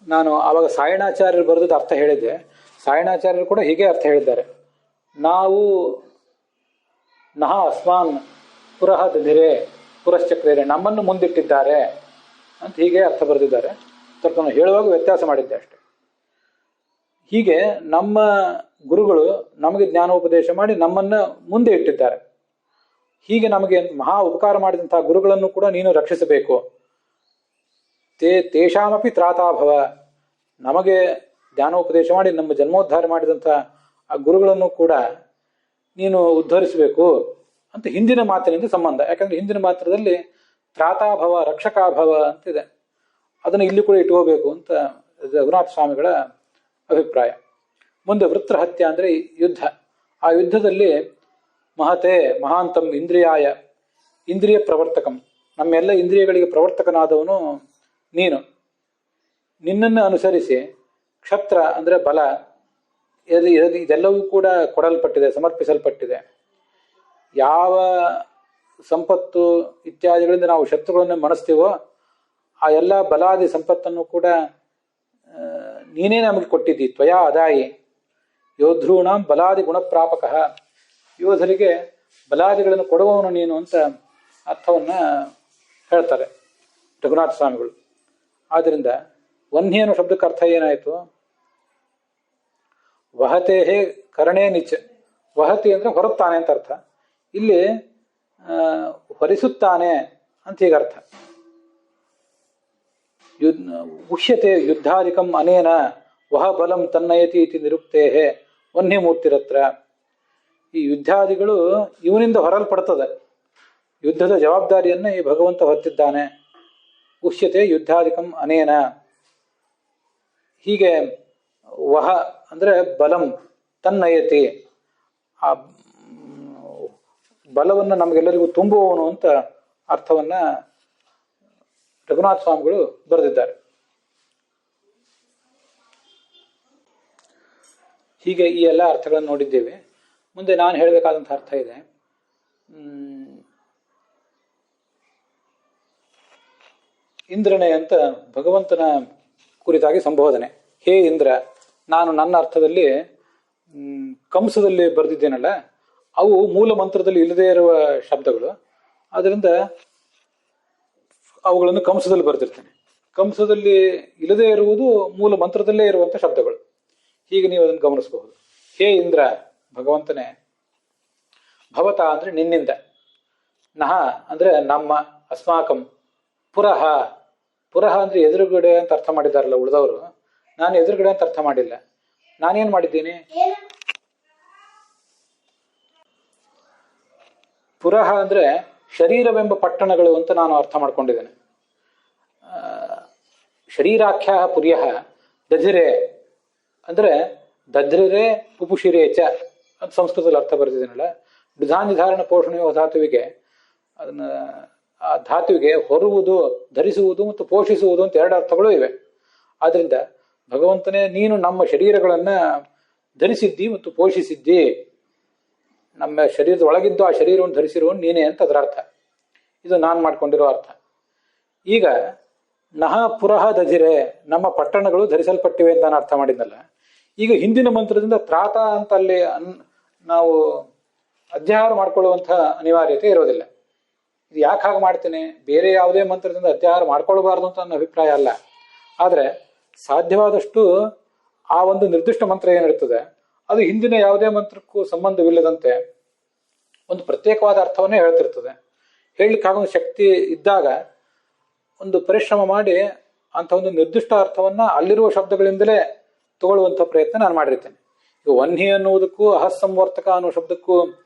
ನಾನು ಆವಾಗ ಸಾಯಣಾಚಾರ್ಯರು ಬರೆದದ್ದು ಅರ್ಥ ಹೇಳಿದ್ದೆ. ಸಾಯಣಾಚಾರ್ಯರು ಕೂಡ ಹೀಗೆ ಅರ್ಥ ಹೇಳಿದ್ದಾರೆ. ನಾವು ನಹ ಅಸ್ಮಾನ್ ಪುರಃ ದಧಿರೆ ಪುರಶ್ಚಕ್ರೇರೆ, ನಮ್ಮನ್ನು ಮುಂದಿಟ್ಟಿದ್ದಾರೆ ಅಂತ ಹೀಗೆ ಅರ್ಥ ಬರೆದಿದ್ದಾರೆ. ಸ್ವಲ್ಪ ನಾನು ಹೇಳುವಾಗ ವ್ಯತ್ಯಾಸ ಮಾಡಿದ್ದೆ ಅಷ್ಟೆ. ಹೀಗೆ ನಮ್ಮ ಗುರುಗಳು ನಮಗೆ ಜ್ಞಾನೋಪದೇಶ ಮಾಡಿ ನಮ್ಮನ್ನ ಮುಂದೆ ಇಟ್ಟಿದ್ದಾರೆ. ಹೀಗೆ ನಮಗೆ ಮಹಾ ಉಪಕಾರ ಮಾಡಿದಂತಹ ಗುರುಗಳನ್ನು ಕೂಡ ನೀನು ರಕ್ಷಿಸಬೇಕು. ತೇಷಾಮಪಿ ತ್ರಾತಾಭವ, ನಮಗೆ ಜ್ಞಾನೋಪದೇಶ ಮಾಡಿ ನಮ್ಮ ಜನ್ಮೋದ್ಧಾರ ಮಾಡಿದಂಥ ಆ ಗುರುಗಳನ್ನು ಕೂಡ ನೀನು ಉದ್ಧರಿಸಬೇಕು ಅಂತ ಹಿಂದಿನ ಮಾತಿನಿಂದ ಸಂಬಂಧ. ಯಾಕಂದ್ರೆ ಹಿಂದಿನ ಮಾತ್ರದಲ್ಲಿ ತ್ರಾತಾಭವ ರಕ್ಷಕಾಭವ ಅಂತಿದೆ, ಅದನ್ನು ಇಲ್ಲಿ ಕೂಡ ಇಟ್ಕೋಬೇಕು ಅಂತ ರಘುನಾಥ ಸ್ವಾಮಿಗಳ ಅಭಿಪ್ರಾಯ. ಮುಂದೆ ವೃತ್ರಹತ್ಯ ಅಂದ್ರೆ ಯುದ್ಧ. ಆ ಯುದ್ಧದಲ್ಲಿ ಮಹತೆ ಮಹಾಂತಂ ಇಂದ್ರಿಯಾಯ, ಇಂದ್ರಿಯ ಪ್ರವರ್ತಕಂ, ನಮ್ಮೆಲ್ಲ ಇಂದ್ರಿಯಗಳಿಗೆ ಪ್ರವರ್ತಕನಾದವನು ನೀನು. ನಿನ್ನನ್ನು ಅನುಸರಿಸಿ ಕ್ಷತ್ರ ಅಂದ್ರೆ ಬಲ, ಇದೆಲ್ಲವೂ ಕೂಡ ಕೊಡಲ್ಪಟ್ಟಿದೆ, ಸಮರ್ಪಿಸಲ್ಪಟ್ಟಿದೆ. ಯಾವ ಸಂಪತ್ತು ಇತ್ಯಾದಿಗಳಿಂದ ನಾವು ಶತ್ರುಗಳನ್ನು ಮಣಿಸ್ತೀವೋ ಆ ಎಲ್ಲ ಬಲಾದಿ ಸಂಪತ್ತನ್ನು ಕೂಡ ನೀನೇ ನಮಗೆ ಕೊಟ್ಟಿದ್ದಿ. ತ್ವಯಾ ಅದಾಯಿ ಯೋಧೃಣಾಂ ಬಲಾದಿ ಗುಣಪ್ರಾಪಕ, ಯೋಧರಿಗೆ ಬಲಾದಿಗಳನ್ನು ಕೊಡುವವನು ನೀನು ಅಂತ ಅರ್ಥವನ್ನ ಹೇಳ್ತಾರೆ ರಘುನಾಥ ಸ್ವಾಮಿಗಳು. ಆದ್ದರಿಂದ ವನ್ಹಿ ಅನ್ನೋ ಶಬ್ದಕ್ಕೆ ಅರ್ಥ ಏನಾಯಿತು? ವಹತೇಹೇ ಕರಣೇ ನಿಚ, ವಹತಿ ಅಂದ್ರೆ ಹೊರುತ್ತಾನೆ ಅಂತ ಅರ್ಥ. ಇಲ್ಲಿ ಹೊರಿಸುತ್ತಾನೆ ಅಂತ ಹೀಗೆ ಅರ್ಥ. ಉಷ್ಯತೆ ಯುದ್ಧಾಧಿಕಂ ಅನೇನ ವಹ ಬಲಂ ತನ್ನಯತಿ ಇತಿ ನಿರುಕ್ತೇಹೇ ವನ್ಹಿ ಮೂರ್ತಿರತ್ರ. ಈ ಯುದ್ಧಾದಿಗಳು ಇವನಿಂದ ಹೊರಲ್ಪಡ್ತದೆ, ಯುದ್ಧದ ಜವಾಬ್ದಾರಿಯನ್ನ ಈ ಭಗವಂತ ಹೊತ್ತಿದ್ದಾನೆ. ಉಷ್ಯತೆ ಯುದ್ಧಾಧಿಕಂ ಅನೇನ, ಹೀಗೆ ವಹ ಅಂದ್ರೆ ಬಲಂ ತನ್ನಯತಿ, ಆ ಬಲವನ್ನು ನಮಗೆಲ್ಲರಿಗೂ ತುಂಬುವವನು ಅಂತ ಅರ್ಥವನ್ನ ರಘುನಾಥ ಸ್ವಾಮಿಗಳು ಬರೆದಿದ್ದಾರೆ. ಹೀಗೆ ಈ ಎಲ್ಲ ಅರ್ಥಗಳನ್ನು ನೋಡಿದ್ದೇವೆ. ಮುಂದೆ ನಾನು ಹೇಳಬೇಕಾದಂಥ ಅರ್ಥ ಇದೆ. ಇಂದ್ರನೇ ಅಂತ ಭಗವಂತನ ಕುರಿತಾಗಿ ಸಂಬೋಧನೆ. ಹೇ ಇಂದ್ರ, ನಾನು ನನ್ನ ಅರ್ಥದಲ್ಲಿ ಕಂಸದಲ್ಲಿ ಬರೆದಿದ್ದೇನಲ್ಲ, ಅವು ಮೂಲ ಮಂತ್ರದಲ್ಲಿ ಇಲ್ಲದೇ ಇರುವ ಶಬ್ದಗಳು. ಆದ್ದರಿಂದ ಅವುಗಳನ್ನು ಕಂಸದಲ್ಲಿ ಬರೆದಿರ್ತೇನೆ. ಕಂಸದಲ್ಲಿ ಇಲ್ಲದೇ ಇರುವುದು ಮೂಲ ಮಂತ್ರದಲ್ಲೇ ಇರುವಂಥ ಶಬ್ದಗಳು. ಹೀಗೆ ನೀವು ಅದನ್ನು ಗಮನಿಸಬಹುದು. ಹೇ ಇಂದ್ರ, ಭಗವಂತನೇ, ಭವತ ಅಂದ್ರೆ ನಿನ್ನಿಂದ, ನಹ ಅಂದರೆ ನಮ್ಮ, ಅಸ್ಮಾಕಂ, ಪುರಃ. ಪುರಃ ಅಂದರೆ ಎದುರುಗಡೆ ಅಂತ ಅರ್ಥ ಮಾಡಿದಾರಲ್ಲ ಉಳಿದವರು, ನಾನು ಎದುರುಗಡೆ ಅಂತ ಅರ್ಥ ಮಾಡಿಲ್ಲ. ನಾನೇನು ಮಾಡಿದ್ದೀನಿ? ಪುರಃ ಅಂದರೆ ಶರೀರವೆಂಬ ಪಟ್ಟಣಗಳು ಅಂತ ನಾನು ಅರ್ಥ ಮಾಡ್ಕೊಂಡಿದ್ದೇನೆ. ಶರೀರಾಖ್ಯ ಪುರ್ಯ ದಧಿರೆ ಅಂದರೆ ದಧ್ರಿರೆ ಪುಪುಷಿರೇ ಚ ಅಂತ ಸಂಸ್ಕೃತದಲ್ಲಿ ಅರ್ಥ ಬರೆದಿದ್ದೀನಲ್ಲ. ಧಾನ್ಯಧಾರಣ ಪೋಷಣೆಯೋ ಧಾತುವಿಗೆ ಅದನ್ನ ಆ ಧಾತುವಿಗೆ ಹೊರುವುದು, ಧರಿಸುವುದು ಮತ್ತು ಪೋಷಿಸುವುದು ಅಂತ ಎರಡು ಅರ್ಥಗಳು ಇವೆ. ಆದ್ರಿಂದ ಭಗವಂತನೇ ನೀನು ನಮ್ಮ ಶರೀರಗಳನ್ನು ಧರಿಸಿದ್ದಿ ಮತ್ತು ಪೋಷಿಸಿದ್ದಿ, ನಮ್ಮ ಶರೀರದ ಒಳಗಿದ್ದು ಆ ಶರೀರವನ್ನು ಧರಿಸಿರುವನು ನೀನೇ ಅಂತ ಅದರ ಅರ್ಥ. ಇದು ನಾನು ಮಾಡ್ಕೊಂಡಿರೋ ಅರ್ಥ. ಈಗ ನಹ ಪುರಃ ದಧಿರೆ, ನಮ್ಮ ಪಟ್ಟಣಗಳು ಧರಿಸಲ್ಪಟ್ಟಿವೆ ಅಂತ ನಾನು ಅರ್ಥ ಮಾಡಿದ್ನಲ್ಲ. ಈಗ ಹಿಂದಿನ ಮಂತ್ರದಿಂದ ತ್ರಾತ ಅಂತ ಅಲ್ಲಿ ನಾವು ಅಧ್ಯಾಹಾರ ಮಾಡ್ಕೊಳ್ಳುವಂಥ ಅನಿವಾರ್ಯತೆ ಇರೋದಿಲ್ಲ. ಇದು ಯಾಕೆ ಹಾಗೆ ಮಾಡ್ತೇನೆ? ಬೇರೆ ಯಾವುದೇ ಮಂತ್ರದಿಂದ ಅಧ್ಯಾಹಾರ ಮಾಡ್ಕೊಳ್ಬಾರ್ದು ಅಂತ ನನ್ನ ಅಭಿಪ್ರಾಯ ಅಲ್ಲ. ಆದರೆ ಸಾಧ್ಯವಾದಷ್ಟು ಆ ಒಂದು ನಿರ್ದಿಷ್ಟ ಮಂತ್ರ ಏನಿರ್ತದೆ ಅದು ಹಿಂದಿನ ಯಾವುದೇ ಮಂತ್ರಕ್ಕೂ ಸಂಬಂಧವಿಲ್ಲದಂತೆ ಒಂದು ಪ್ರತ್ಯೇಕವಾದ ಅರ್ಥವನ್ನೇ ಹೇಳ್ತಿರ್ತದೆ. ಹೇಳಲಿಕ್ಕಾಗೋ ಶಕ್ತಿ ಇದ್ದಾಗ ಒಂದು ಪರಿಶ್ರಮ ಮಾಡಿ ಅಂಥ ಒಂದು ನಿರ್ದಿಷ್ಟ ಅರ್ಥವನ್ನು ಅಲ್ಲಿರುವ ಶಬ್ದಗಳಿಂದಲೇ ತಗೊಳ್ಳುವಂಥ ಪ್ರಯತ್ನ ನಾನು ಮಾಡಿರ್ತೇನೆ. ಈಗ ವನ್ಹಿ ಅನ್ನುವುದಕ್ಕೂ ಅಹಸ್ಸಂವರ್ತಕ ಅನ್ನೋ ಶಬ್ದಕ್ಕೂ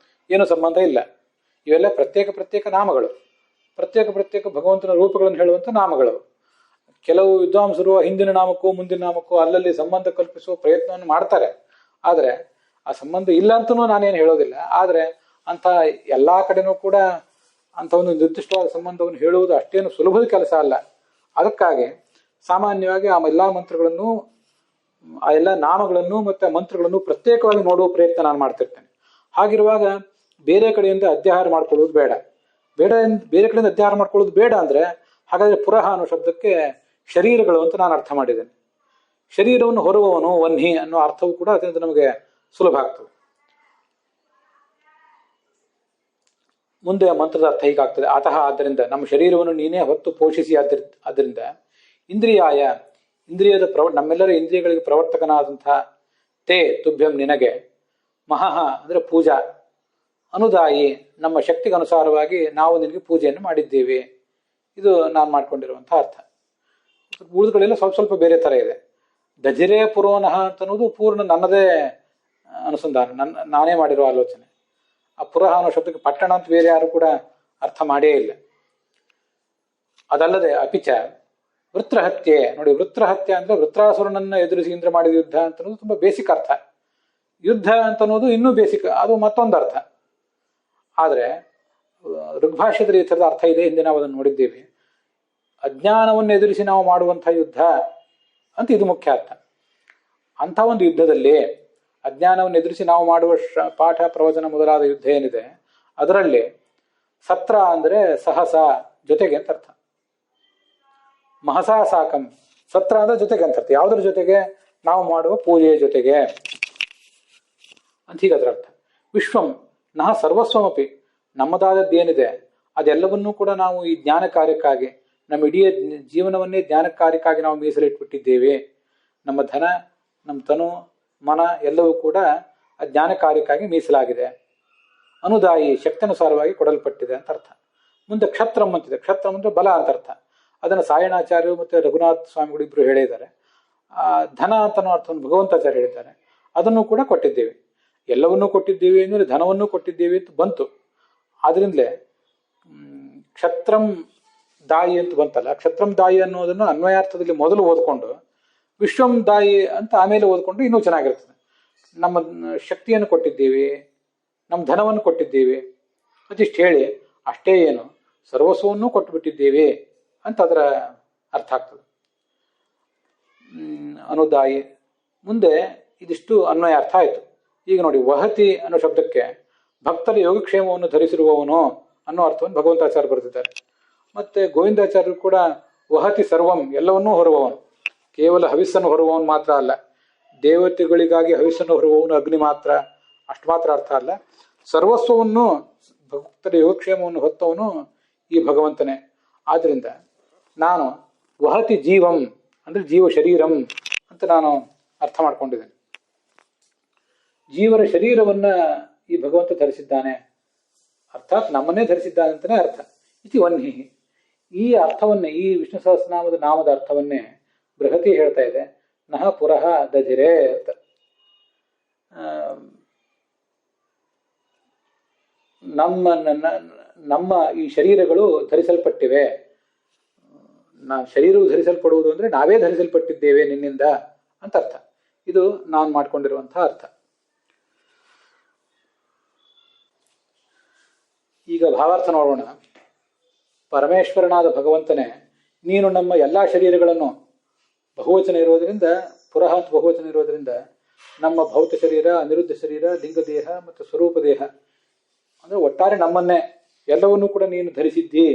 ಏನೂ ಸಂಬಂಧ ಇಲ್ಲ. ಇವೆಲ್ಲ ಪ್ರತ್ಯೇಕ ನಾಮಗಳು, ಪ್ರತ್ಯೇಕ ಭಗವಂತನ ರೂಪಗಳನ್ನು ಹೇಳುವಂಥ ನಾಮಗಳು. ಕೆಲವು ವಿದ್ವಾಂಸರು ಹಿಂದಿನ ನಾಮಕ್ಕೂ ಮುಂದಿನ ನಾಮಕ್ಕೂ ಅಲ್ಲಲ್ಲಿ ಸಂಬಂಧ ಕಲ್ಪಿಸುವ ಪ್ರಯತ್ನವನ್ನು ಮಾಡ್ತಾರೆ. ಆದರೆ ಆ ಸಂಬಂಧ ಇಲ್ಲ ಅಂತನೂ ನಾನೇನು ಹೇಳೋದಿಲ್ಲ. ಆದರೆ ಅಂಥ ಎಲ್ಲ ಕಡೆನೂ ಕೂಡ ಅಂಥ ಒಂದು ನಿರ್ದಿಷ್ಟವಾದ ಸಂಬಂಧವನ್ನು ಹೇಳುವುದು ಅಷ್ಟೇನು ಸುಲಭದ ಕೆಲಸ ಅಲ್ಲ. ಅದಕ್ಕಾಗಿ ಸಾಮಾನ್ಯವಾಗಿ ಆ ಎಲ್ಲ ಮಂತ್ರಗಳನ್ನು, ಆ ಎಲ್ಲ ನಾಮಗಳನ್ನು ಮತ್ತು ಮಂತ್ರಗಳನ್ನು ಪ್ರತ್ಯೇಕವಾಗಿ ನೋಡುವ ಪ್ರಯತ್ನ ನಾನು ಮಾಡ್ತಿರ್ತೇನೆ. ಹಾಗಿರುವಾಗ ಬೇರೆ ಕಡೆಯಿಂದ ಅಧ್ಯಾಹಾರ ಮಾಡ್ಕೊಳ್ಳೋದು ಬೇಡ. ಬೇರೆ ಕಡೆಯಿಂದ ಅಧ್ಯಾಹಾರ ಮಾಡ್ಕೊಳ್ಳೋದು ಬೇಡ ಅಂದರೆ ಹಾಗಾದರೆ ಪುರಃ ಅನ್ನೋ ಶಬ್ದಕ್ಕೆ ಶರೀರಗಳು ಅಂತ ನಾನು ಅರ್ಥ ಮಾಡಿದ್ದೇನೆ. ಶರೀರವನ್ನು ಹೊರುವವನು ವನ್ಹಿ ಅನ್ನೋ ಅರ್ಥವೂ ಕೂಡ ಅದರಿಂದ ನಮಗೆ ಸುಲಭ ಆಗ್ತದೆ. ಮುಂದೆ ಮಂತ್ರದ ಅರ್ಥ ಹೀಗಾಗ್ತದೆ. ಅತಃ, ಆದ್ದರಿಂದ ನಮ್ಮ ಶರೀರವನ್ನು ನೀನೇ ಹೊತ್ತು ಪೋಷಿಸಿ. ಆದ್ದರಿಂದ ಇಂದ್ರಿಯಾಯ, ಇಂದ್ರಿಯದ ನಮ್ಮೆಲ್ಲರ ಇಂದ್ರಿಯಗಳಿಗೆ ಪ್ರವರ್ತಕನಾದಂಥ ತೇ ತುಭ್ಯಂ ನಿನಗೆ, ಮಹಃ ಅಂದರೆ ಪೂಜಾ, ಅನುದಾಯಿ ನಮ್ಮ ಶಕ್ತಿಗನುಸಾರವಾಗಿ ನಾವು ನಿನಗೆ ಪೂಜೆಯನ್ನು ಮಾಡಿದ್ದೇವೆ. ಇದು ನಾನು ಮಾಡ್ಕೊಂಡಿರುವಂಥ ಅರ್ಥ. ಉಳಿದುಗಳೆಲ್ಲ ಸ್ವಲ್ಪ ಬೇರೆ ಥರ ಇದೆ. ದಜಿರೇ ಪುರೋನಃ ಅಂತನ್ನೋದು ಪೂರ್ಣ ನನ್ನದೇ ಅನುಸಂಧಾನ, ನಾನೇ ಮಾಡಿರೋ ಆಲೋಚನೆ. ಆ ಪುರಃ ಅನ್ನೋ ಶಬ್ದಕ್ಕೆ ಪಟ್ಟಣ ಅಂತ ಬೇರೆ ಯಾರು ಕೂಡ ಅರ್ಥ ಮಾಡೇ ಇಲ್ಲ. ಅದಲ್ಲದೆ ಅಪಿಚ ವೃತ್ರಹತ್ಯೆ ನೋಡಿ, ವೃತ್ರಹತ್ಯೆ ಅಂದ್ರೆ ವೃತ್ರಾಸುರನನ್ನ ಎದುರಿಸಿ ಇಂದ್ರ ಮಾಡಿದ ಯುದ್ಧ ಅಂತನ್ನೋದು ತುಂಬಾ ಬೇಸಿಕ್ ಅರ್ಥ. ಯುದ್ಧ ಅಂತನ್ನೋದು ಇನ್ನೂ ಬೇಸಿಕ್, ಅದು ಮತ್ತೊಂದು ಅರ್ಥ. ಆದರೆ ಋಗ್ಭಾಷ್ಯದಲ್ಲಿ ಈ ಥರದ ಅರ್ಥ ಇದೆ, ಹಿಂದೆ ನಾವು ಅದನ್ನು ನೋಡಿದ್ದೇವೆ. ಅಜ್ಞಾನವನ್ನು ಎದುರಿಸಿ ನಾವು ಮಾಡುವಂಥ ಯುದ್ಧ ಅಂತ ಇದು ಮುಖ್ಯ ಅರ್ಥ. ಅಂಥ ಒಂದು ಯುದ್ಧದಲ್ಲಿ ಅಜ್ಞಾನವನ್ನು ಎದುರಿಸಿ ನಾವು ಮಾಡುವ ಪಾಠ ಪ್ರವಚನ ಮೊದಲಾದ ಯುದ್ಧ ಏನಿದೆ ಅದರಲ್ಲಿ ಸತ್ರ ಅಂದರೆ ಸಹಸ, ಜೊತೆಗೆ ಅಂತ ಅರ್ಥ. ಮಹಸಾ ಸಾಕಂ, ಸತ್ರ ಅಂದ್ರೆ ಜೊತೆಗೆ ಅಂತ ಅರ್ಥ. ಯಾವುದ್ರ ಜೊತೆಗೆ? ನಾವು ಮಾಡುವ ಪೂಜೆಯ ಜೊತೆಗೆ ಅಂತ ಹೀಗೆ ಅದರ ಅರ್ಥ. ವಿಶ್ವಂ ನಹ ಸರ್ವಸ್ವಮಪಿ, ನಮ್ಮದಾದದ್ದೇನಿದೆ ಅದೆಲ್ಲವನ್ನೂ ಕೂಡ ನಾವು ಈ ಜ್ಞಾನ ಕಾರ್ಯಕ್ಕಾಗಿ, ನಮ್ಮ ಇಡೀ ಜೀವನವನ್ನೇ ಜ್ಞಾನ ಕಾರ್ಯಕ್ಕಾಗಿ ನಾವು ಮೀಸಲಿಟ್ಬಿಟ್ಟಿದ್ದೇವೆ. ನಮ್ಮ ಧನ, ನಮ್ಮ ತನು, ಮನ ಎಲ್ಲವೂ ಕೂಡ ಆ ಜ್ಞಾನ ಕಾರ್ಯಕ್ಕಾಗಿ ಮೀಸಲಾಗಿದೆ. ಅನುದಾಯಿ, ಶಕ್ತಿಯನುಸಾರವಾಗಿ ಕೊಡಲ್ಪಟ್ಟಿದೆ ಅಂತ ಅರ್ಥ. ಮುಂದೆ ಕ್ಷತ್ರಂ ಅಂತಿದೆ. ಕ್ಷತ್ರಂ ಅಂದ್ರೆ ಬಲ ಅಂತ ಅರ್ಥ. ಅದನ್ನು ಸಾಯಣಾಚಾರ್ಯರು ಮತ್ತು ರಘುನಾಥ ಸ್ವಾಮಿಗಳು ಇಬ್ಬರು ಹೇಳಿದ್ದಾರೆ. ಧನ ಅಂತನೋ ಅರ್ಥವನ್ನು ಭಗವಂತಾಚಾರ್ಯ ಹೇಳಿದ್ದಾರೆ. ಅದನ್ನು ಕೂಡ ಕೊಟ್ಟಿದ್ದೇವೆ. ಎಲ್ಲವನ್ನೂ ಕೊಟ್ಟಿದ್ದೇವೆ ಅಂದರೆ ಧನವನ್ನೂ ಕೊಟ್ಟಿದ್ದೇವೆ ಅಂತ ಬಂತು. ಆದ್ರಿಂದಲೇ ಕ್ಷತ್ರಂ ದಾಯಿ ಅಂತ ಬಂತಲ್ಲ, ಕ್ಷತ್ರಂ ದಾಯಿ ಅನ್ನೋದನ್ನು ಅನ್ವಯಾರ್ಥದಲ್ಲಿ ಮೊದಲು ಓದ್ಕೊಂಡು ವಿಶ್ವಂ ದಾಯಿ ಅಂತ ಆಮೇಲೆ ಓದ್ಕೊಂಡು ಇನ್ನೂ ಚೆನ್ನಾಗಿರ್ತದೆ. ನಮ್ಮ ಶಕ್ತಿಯನ್ನು ಕೊಟ್ಟಿದ್ದೇವೆ, ನಮ್ಮ ಧನವನ್ನು ಕೊಟ್ಟಿದ್ದೇವೆ ಅದಿಷ್ಟು ಹೇಳಿ ಅಷ್ಟೇ ಏನು ಸರ್ವಸ್ವವನ್ನು ಕೊಟ್ಟುಬಿಟ್ಟಿದ್ದೇವೆ ಅಂತ ಅದರ ಅರ್ಥ ಆಗ್ತದೆ. ಅನುದಾಯಿ ಮುಂದೆ ಇದಿಷ್ಟು ಅನ್ವಯ ಅರ್ಥ ಆಯಿತು. ಈಗ ನೋಡಿ, ವಹತಿ ಅನ್ನೋ ಶಬ್ದಕ್ಕೆ ಭಕ್ತರ ಯೋಗಕ್ಷೇಮವನ್ನು ಧರಿಸಿರುವವನು ಅನ್ನೋ ಅರ್ಥವನ್ನು ಭಗವಂತಾಚಾರ್ಯ ಬರೆದಿದ್ದಾರೆ. ಮತ್ತೆ ಗೋವಿಂದಾಚಾರ್ಯರು ಕೂಡ ವಹತಿ ಸರ್ವಂ, ಎಲ್ಲವನ್ನೂ ಹೊರುವವನು, ಕೇವಲ ಹವಿಸ್ಸನ್ನು ಹೊರುವವನು ಮಾತ್ರ ಅಲ್ಲ, ದೇವತೆಗಳಿಗಾಗಿ ಹವಿಸ್ಸನ್ನು ಹೊರುವವನು ಅಗ್ನಿ ಮಾತ್ರ, ಅಷ್ಟು ಮಾತ್ರ ಅರ್ಥ ಅಲ್ಲ, ಸರ್ವಸ್ವವನ್ನು ಭಕ್ತರ ಯೋಗಕ್ಷೇಮವನ್ನು ಹೊತ್ತವನು ಈ ಭಗವಂತನೇ. ಆದ್ರಿಂದ ನಾನು ವಹತಿ ಜೀವಂ ಅಂದ್ರೆ ಜೀವ ಶರೀರಂ ಅಂತ ನಾನು ಅರ್ಥ ಮಾಡ್ಕೊಂಡಿದ್ದೇನೆ. ಜೀವರ ಶರೀರವನ್ನ ಈ ಭಗವಂತ ಧರಿಸಿದ್ದಾನೆ. ಅರ್ಥಾತ್ ನಮ್ಮನ್ನೇ ಧರಿಸಿದ್ದಾನೆ ಅಂತಲೇ ಅರ್ಥ. ಇತಿ ವನ್ಹಿ. ಈ ಅರ್ಥವನ್ನೇ, ಈ ವಿಷ್ಣು ಸಹಸ್ರನಾಮದ ನಾಮದ ಅರ್ಥವನ್ನೇ ಬೃಹತಿ ಹೇಳ್ತಾ ಇದೆ. ನಹ ಪುರಃ ದಧಿರೇ ಅಂತ. ನಮ್ಮ ಈ ಶರೀರಗಳು ಧರಿಸಲ್ಪಟ್ಟಿವೆ. ಶರೀರವು ಧರಿಸಲ್ಪಡುವುದು ಅಂದ್ರೆ ನಾವೇ ಧರಿಸಲ್ಪಟ್ಟಿದ್ದೇವೆ ನಿನ್ನಿಂದ ಅಂತ ಅರ್ಥ. ಇದು ನಾನು ಮಾಡಿಕೊಂಡಿರುವಂತಹ ಅರ್ಥ. ಈಗ ಭಾವಾರ್ಥ ನೋಡೋಣ. ಪರಮೇಶ್ವರನಾದ ಭಗವಂತನೇ, ನೀನು ನಮ್ಮ ಎಲ್ಲಾ ಶರೀರಗಳನ್ನು, ಬಹುವಚನ ಇರೋದರಿಂದ, ಪುರಃ ಅಂತ ಬಹುವಚನ ಇರೋದರಿಂದ, ನಮ್ಮ ಭೌತ ಶರೀರ, ಅನಿರುದ್ಧ ಶರೀರ, ಲಿಂಗ ದೇಹ ಮತ್ತು ಸ್ವರೂಪ ದೇಹ ಅಂದ್ರೆ ಒಟ್ಟಾರೆ ನಮ್ಮನ್ನೇ ಎಲ್ಲವನ್ನೂ ಕೂಡ ನೀನು ಧರಿಸಿದ್ದಿ